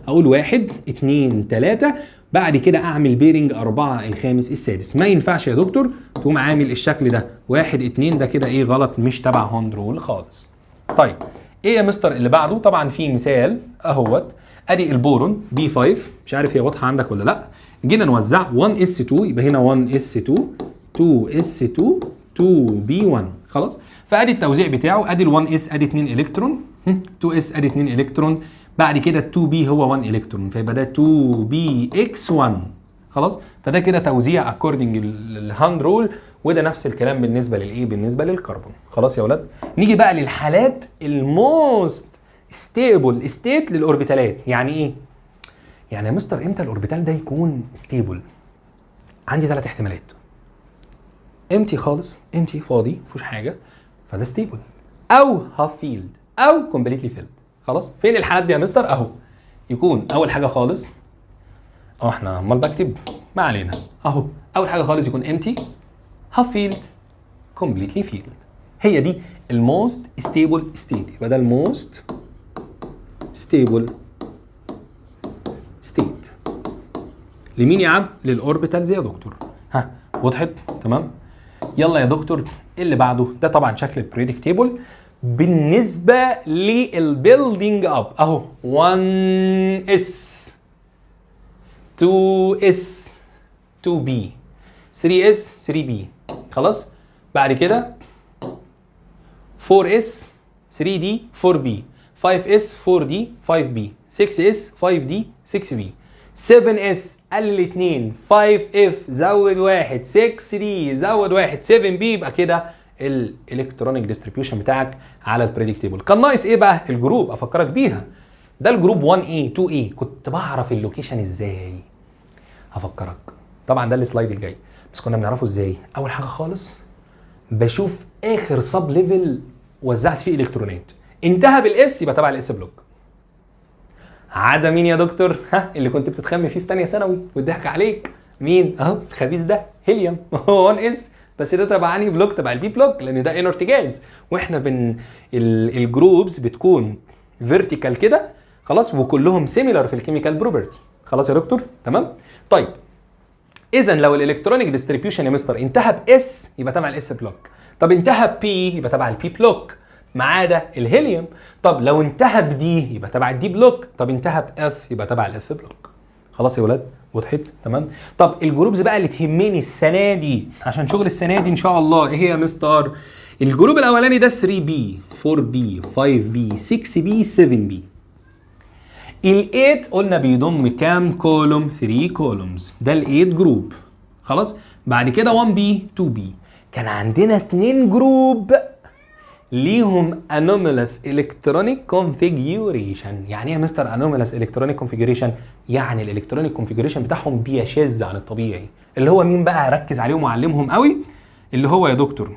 اقول 1 2 3، بعد كده اعمل بيرنج 4 الخامس السادس. ما ينفعش يا دكتور تقوم عامل الشكل ده 1 2، ده كده ايه؟ غلط، مش تبع هاند رول خالص. طيب ايه يا مستر اللي بعده؟ طبعا في مثال اهوت، ادي البورون بي 5، مش عارف هي واضحه عندك ولا لا. جينا نوزع 1 اس 2، يبقى هنا 1 اس 2 2 اس 2 2 بي 1. خلاص، فادي التوزيع بتاعه، ادي ال 1 اس ادي 2 الكترون، 2 اس ادي 2 الكترون، بعد كده 2 بي هو 1 الكترون، فيبقى ده 2 بي اكس 1. خلاص، فده كده توزيع اكوردنج الهاند رول، وده نفس الكلام بالنسبه للايه؟ بالنسبه للكربون. خلاص يا ولاد، نيجي بقى للحالات الموست ستيبل ستيت للاوربيتالات. يعني ايه؟ يعني يا مستر امتى الاوربيتال ده يكون ستيبل؟ عندي 3 احتمالات: امتي خالص، امتي فاضي مفيهوش حاجه، فده ستيبل، او هاف فيلد، او كومبليتلي فيلد. خلاص، فين الحالات دي يا مستر؟ اهو، يكون اول حاجه خالص، احنا امال بكتب، ما علينا، اهو اول حاجه خالص يكون امتي، هاف فيلد، كومبليتلي فيلد. هي دي الموست ستيبل ستيت، يبقى ده الموست ستيبل ستيت. لمين يا عم؟ للاوربيتالز يا دكتور. ها، وضحت؟ تمام. يلا يا دكتور اللي بعده، ده طبعا شكل البريدكت تيبل بالنسبه للبيلدينج اب. اهو 1 اس 2 اس 2 بي 3 اس 3 بي. خلاص، بعد كده 4 اس 3 دي 4 بي، 5 اس 4 دي 5 بي، 6 اس 5 دي 6 بي، 7 اس قلل 2، 5 اف زود 1، 6 دي زود 1، 7 بي. يبقى كده الالكترونيك ديستريبيوشن بتاعك على البريدكت تيبل. كان ناقص ايه بقى؟ الجروب، افكرك بيها. ده الجروب 1A 2A. كنت بعرف اللوكيشن ازاي؟ هفكرك، طبعا ده السلايد الجاي، بس كنا بنعرفه ازاي؟ اول حاجه خالص بشوف اخر سب ليفل وزعت فيه الكترونات، انتهى بالاس يبقى تبع الاس بلوك. عدا مين يا دكتور؟ ها، اللي كنت بتتخمي فيه في ثانيه ثانوي والضحك عليك، مين؟ اهو الخبيث ده، هيليوم. هو 1 اس، بس ده تبع انهي بلوك؟ تبع البي بلوك، لان ده انرت جاز، واحنا الجروبز بتكون فيرتيكال كده. خلاص، وكلهم سيميلر في الكيميكال بروبرتي. خلاص يا دكتور، تمام. طيب اذا لو الالكترونيك ديستريبيوشن يا مستر انتهى باس يبقى تبع الاس بلوك، طب انتهى بي يبقى تبع البي بلوك ما عدا الهيليوم، طب لو انتهى بدي يبقى تبع الدي بلوك، طب انتهى باف يبقى تبع الاف بلوك. خلاص يا ولاد، وضحت؟ تمام. طب الجروبز بقى اللي تهمني السنه دي عشان شغل السنه دي ان شاء الله ايه هي يا مستر؟ الجروب الاولاني ده 3 بي 4 بي 5 بي 6 بي 7 بي. ال8 قلنا بيضم كام كولوم؟ 3 كولومز، ده ال8 جروب. خلاص، بعد كده 1 بي 2 بي. كان عندنا 2 جروب ليهم انومالس الكترونيك كونفيجوريشن. يعني ايه يا مستر انومالس الكترونيك كونفيجوريشن؟ يعني الالكترونيك كونفيجوريشن بتاعهم بيشذ عن الطبيعي. اللي هو مين بقى؟ ركز عليهم وعلمهم قوي. اللي هو يا دكتور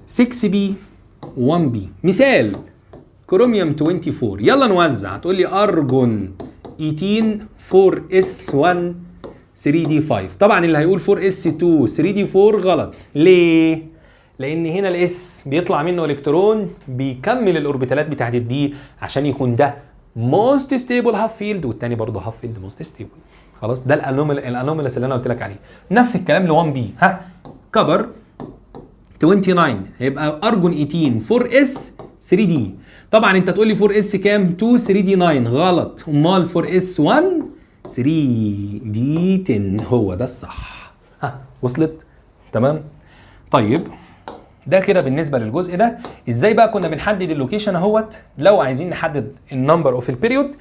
6 بي 1 بي. مثال كروميوم 24. يلا نوزع. تقول لي ارجون 18 4 اس 1 3 دي 5. طبعا اللي هيقول 4 اس 2 3 دي 4 غلط. ليه؟ لان هنا الاس بيطلع منه الكترون بيكمل الاوربيتالات بتاعت الدي عشان يكون ده موست ستيبل هاف فيلد، والتاني برضه هاف فيلد موست ستيبل. خلاص، ده الانومالس اللي انا قلت لك عليه. نفس الكلام ل 1 بي. ها، كبر 29 هيبقى ارجون 18 4 اس 3 دي. طبعا انت تقول لي 4 اس كام؟ 2 3 دي 9 غلط. امال 4 اس 1 3 دي 10 هو ده الصح. ها وصلت؟ تمام. طيب ده كده بالنسبه للجزء ده. ازاي بقى كنا بنحدد اللوكيشن اهوت؟ لو عايزين نحدد النمبر اوف البيريود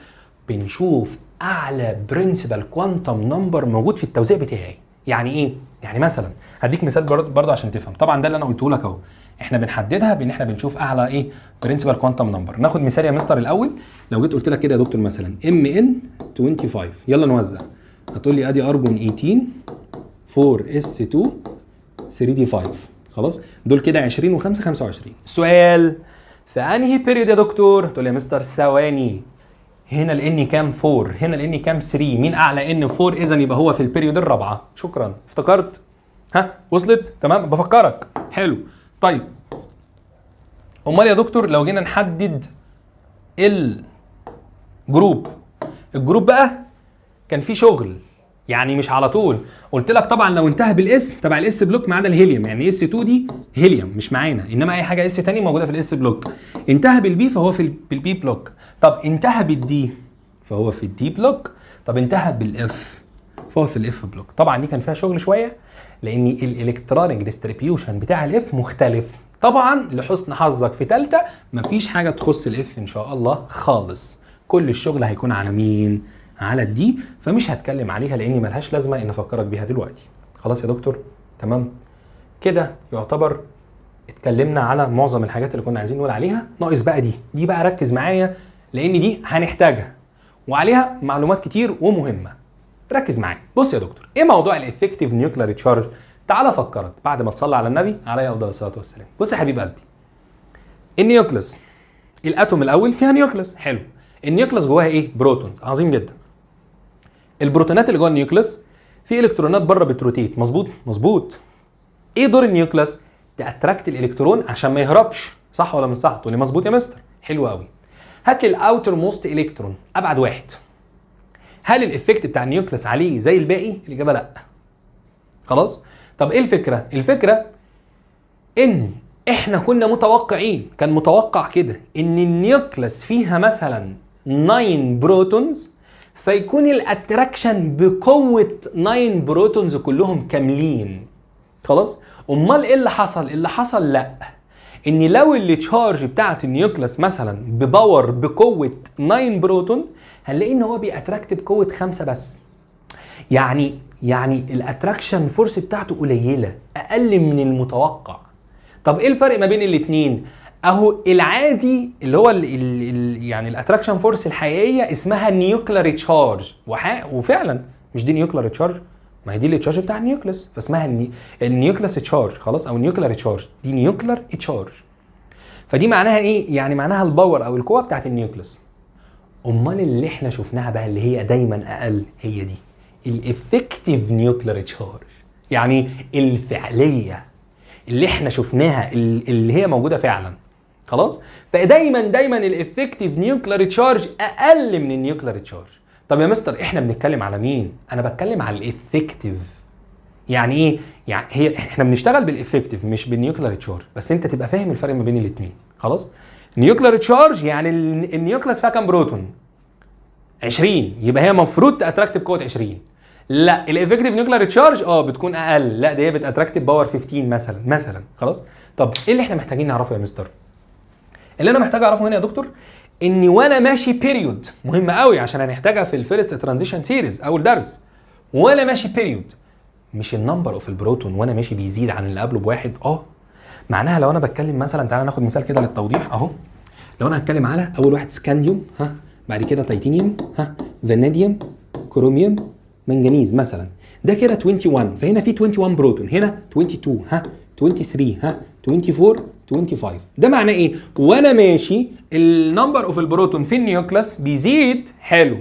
بنشوف اعلى برنسبل كوانتم نمبر موجود في التوزيع بتاعي. يعني ايه؟ يعني مثلا هديك مثال برضه عشان تفهم. طبعا ده اللي انا قلته لك اهو، احنا بنحددها بان احنا بنشوف اعلى ايه برنسبل كوانتم نمبر. ناخد مثال يا مستر الاول. لو جيت قلت لك كده يا دكتور مثلا ام ان 25، يلا نوزع. هتقول لي ادي ارجون 18 4 اس 2 3 دي 5. خلاص دول كده 20 و5 25. السؤال في انهي بيريود يا دكتور؟ تقول لي يا مستر ثواني، هنا الان كام 4، هنا الان كام 3، مين اعلى؟ ان 4، اذا يبقى هو في البيريود الرابعه. شكرا افتكرت. ها وصلت؟ تمام بفكرك. حلو. طيب امال يا دكتور لو جينا نحدد الجروب بقى كان في شغل، يعني مش على طول. قلت لك طبعا لو انتهى بالاس تبع الاس بلوك ما عدا الهيليوم، يعني اس 2 دي هيليوم مش معانا، انما اي حاجه اس تاني موجوده في الاس بلوك. انتهى بالبي فهو في البي بلوك. طب انتهى بالدي فهو في الدي بلوك. طب انتهى بالاف فهو في الاف بلوك. طبعا دي كان فيها شغل شويه لان الالكترونيك ديستريبيوشن بتاع الاف مختلف. طبعا لحسن حظك في ثالثه مفيش حاجه تخص الاف ان شاء الله خالص، كل الشغل هيكون على مين؟ على الدي، فمش هتكلم عليها لاني ملهاش لازمه ان افكرك بيها دلوقتي. خلاص يا دكتور؟ تمام كده يعتبر اتكلمنا على معظم الحاجات اللي كنا عايزين نقول عليها. ناقص بقى دي بقى ركز معايا لان دي هنحتاجها وعليها معلومات كتير ومهمه. ركز معايا. بص يا دكتور، ايه موضوع الافكتيف نيوكلير تشارج؟ تعال افكرك بعد ما تصلي على النبي عليه افضل الصلاه والسلام. بص يا حبيب قلبي، النيوكليس الاتوم الاول فيها نيوكليس. حلو. النيوكليس جواها ايه؟ بروتونز. عظيم جدا. البروتونات اللي جوه النيوكليس في الكترونات بره بتروتيت. مظبوط؟ مظبوط. ايه دور النيوكليس؟ تاتراكت الالكترون عشان ما يهربش. صح ولا مش صح؟ تقول لي مظبوط يا مستر. حلو قوي. هات لي الاوتر موست الكترون، ابعد واحد. هل الافكت بتاع النيوكليس عليه زي الباقي؟ الاجابه لا. خلاص؟ طب ايه الفكره؟ الفكره ان احنا كنا متوقعين، كان متوقع كده ان النيوكليس فيها مثلا 9 بروتونز، فيكون الاتراكشن بقوه 9 بروتونز كلهم كاملين. خلاص؟ امال ايه اللي حصل؟ اللي حصل لا، ان لو التشارج بتاعت النيوكليس مثلا بباور بقوه 9 بروتون هنلاقي ان هو بيأتراكت بقوه 5 بس. يعني الاتراكشن فورس بتاعته قليله، اقل من المتوقع. طب ايه الفرق ما بين الاثنين؟ اهو العادي اللي هو يعني الاتراكشن فورس الحقيقيه اسمها نيوكلير تشارج، وفعلا مش دي نيوكلير تشارج؟ ما هي دي التشارج بتاع النيوكليس، فاسمها النيوكليس تشارج. خلاص؟ او نيوكلير تشارج، دي نيوكلير تشارج. فدي معناها ايه؟ يعني معناها الباور او القوه بتاعت النيوكليس. امال اللي احنا شفناها بقى اللي هي دايما اقل، هي دي الافكتيف نيوكلير تشارج، يعني الفعليه اللي احنا شفناها اللي هي موجوده فعلا. خلاص؟ فدايما الافكتيف نيوكلير تشارج اقل من النيوكلير تشارج. طب يا مستر احنا بنتكلم على مين؟ انا بتكلم على الافكتيف. يعني ايه؟ يعني احنا بنشتغل بالافكتيف مش بالنيوكلير تشارج، بس انت تبقى فاهم الفرق ما بين الاثنين. خلاص؟ نيوكلير تشارج يعني النيوكليس فيها كام بروتون؟ 20، يبقى هي المفروض تاتراكت بقوه 20. لا، الافكتيف نيوكلير تشارج بتكون اقل، لا ده هي بتاتراكت باور 15 مثلا. خلاص؟ طب ايه اللي احنا محتاجين نعرفه يا مستر؟ اللي انا محتاج اعرفه هنا يا دكتور اني وانا ماشي بيريود مهمه قوي عشان هنحتاجها في الفيرست ترانزيشن سيريز اول درس. وانا ماشي بيريود مش النمبر اوف البروتون وانا ماشي بيزيد عن اللي قبله بواحد. معناها لو انا بتكلم مثلا، تعالى ناخد مثال كده للتوضيح اهو. لو انا هتكلم على اول واحد سكانديوم، بعد كده تيتانيوم، فاناديوم، كروميوم، منجنيز مثلا، ده كده 21. فهنا في 21 بروتون، هنا 22 23 24 25. ده معناه ايه؟ وانا ماشي النمبر اوف البروتون في النيوكليس بيزيد. حلو.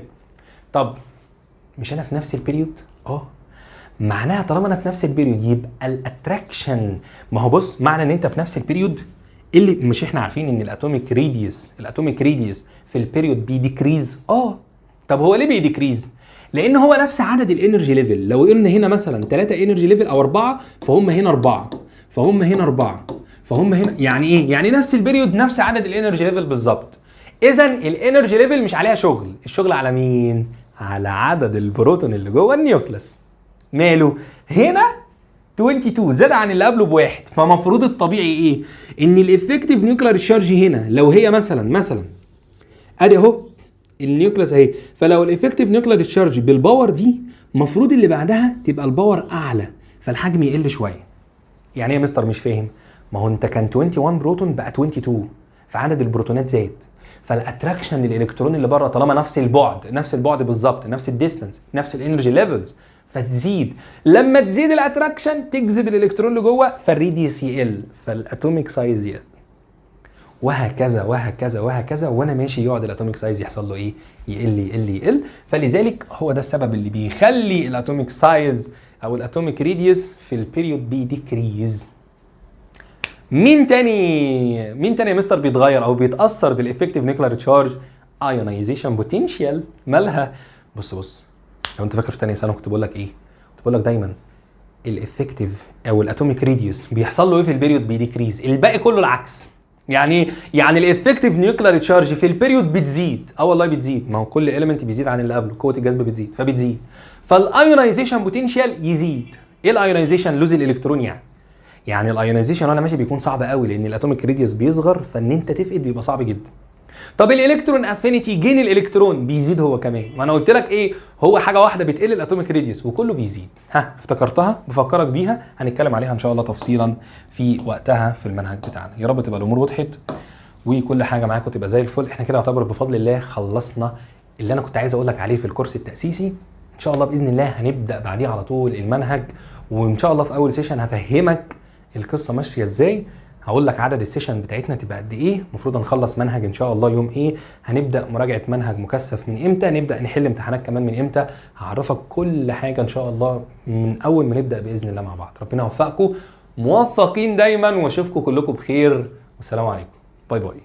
طب مش انا في نفس البيريود؟ معناها طالما انا في نفس البيريود يبقى الاتراكشن، ما هو بص، معنى ان انت في نفس البيريود اللي مش احنا عارفين ان الاتوميك ريديوس في البيريود بيديكريز. طب هو ليه بيديكريز؟ لان هو نفس عدد الانرجي ليفل. لو قلنا هنا مثلا 3 انرجي ليفل او 4، فهم هنا 4، فهم هنا 4، فهم هنا يعني ايه؟ يعني نفس البيريود نفس عدد الانرجي ليفل بالظبط. اذا الانرجي ليفل مش عليها شغل، الشغل على مين؟ على عدد البروتون اللي جوه النيوكليس. ماله؟ هنا 22 زاد عن اللي قبله بواحد، فمفروض الطبيعي ايه؟ ان الافكتيف نيوكلير تشارج هنا لو هي مثلا ادي اهو النيوكليس اهي، فلو الافكتيف نيوكلير تشارج بالباور دي المفروض اللي بعدها تبقى الباور اعلى، فالحجم يقل شويه. يعني ايه يا مستر مش فاهم؟ ما هو انت كان 21 بروتون بقى 22، فعدد البروتونات زاد، فالاتراكشن للالكترون اللي بره طالما نفس البعد بالظبط، نفس الديستانس، نفس الانرجي ليفلز، فتزيد. لما تزيد الاتراكشن تجذب الالكترون اللي جوه، فالريديوس يقل، فالاتوميك سايز يقل، وهكذا وهكذا وهكذا. وانا ماشي يقعد الاتوميك سايز يحصل له ايه؟ يقل يقل يقل. فلذلك هو ده السبب اللي بيخلي الاتوميك سايز او الاتوميك ريديوس في البيريود بيديكريز. مين تاني يا مستر بيتغير او بيتاثر بالافكتيف نيوكلير تشارج؟ ايونايزيشن بوتنشال. مالها؟ بص لو انت فاكر في ثانيه ثانوي كنت بقول لك ايه؟ كنت بقول لك دايما الافكتيف او الاتوميك ريديوس بيحصل له ايه في البيريود؟ بيديكريز. الباقي كله العكس. يعني الافكتيف نيوكلير تشارج في البيريود بتزيد. والله بتزيد، ما هو كل اليمنت بيزيد عن اللي قبله، قوه الجذب بتزيد فبتزيد. فالايونايزيشن بوتنشال يزيد. ايه الايونايزيشن؟ لوز الالكترون. يعني الايونايزيشن وانا ماشي بيكون صعب قوي، لان الاتوميك ريديوس بيصغر، فان انت تفقد بيبقى صعب جدا. طب الالكترون افينيتي، جين الالكترون بيزيد هو كمان. ما انا قلت لك ايه؟ هو حاجه واحده بتقل الاتوميك ريديوس وكله بيزيد. افتكرتها؟ بفكرك بيها، هنتكلم عليها ان شاء الله تفصيلا في وقتها في المنهج بتاعنا. يا رب تبقى الامور وضحت وكل حاجه معاكم تبقى زي الفل. احنا كده يعتبر بفضل الله خلصنا اللي انا كنت عايز اقول لك عليه في الكورس التاسيسي. ان شاء الله باذن الله هنبدا بعديه على طول المنهج، وان شاء الله في اول سيشن هفهمك القصه ماشيه ازاي. هقول لك عدد السيشن بتاعتنا تبقى قد ايه، المفروض هنخلص منهج ان شاء الله يوم ايه، هنبدا مراجعه منهج مكثف من امتى، نبدا نحل امتحانات كمان من امتى. هعرفك كل حاجه ان شاء الله من اول ما نبدا باذن الله مع بعض. ربنا يوفقكم، موفقين دايما، واشوفكم كلكم بخير، والسلام عليكم. باي باي.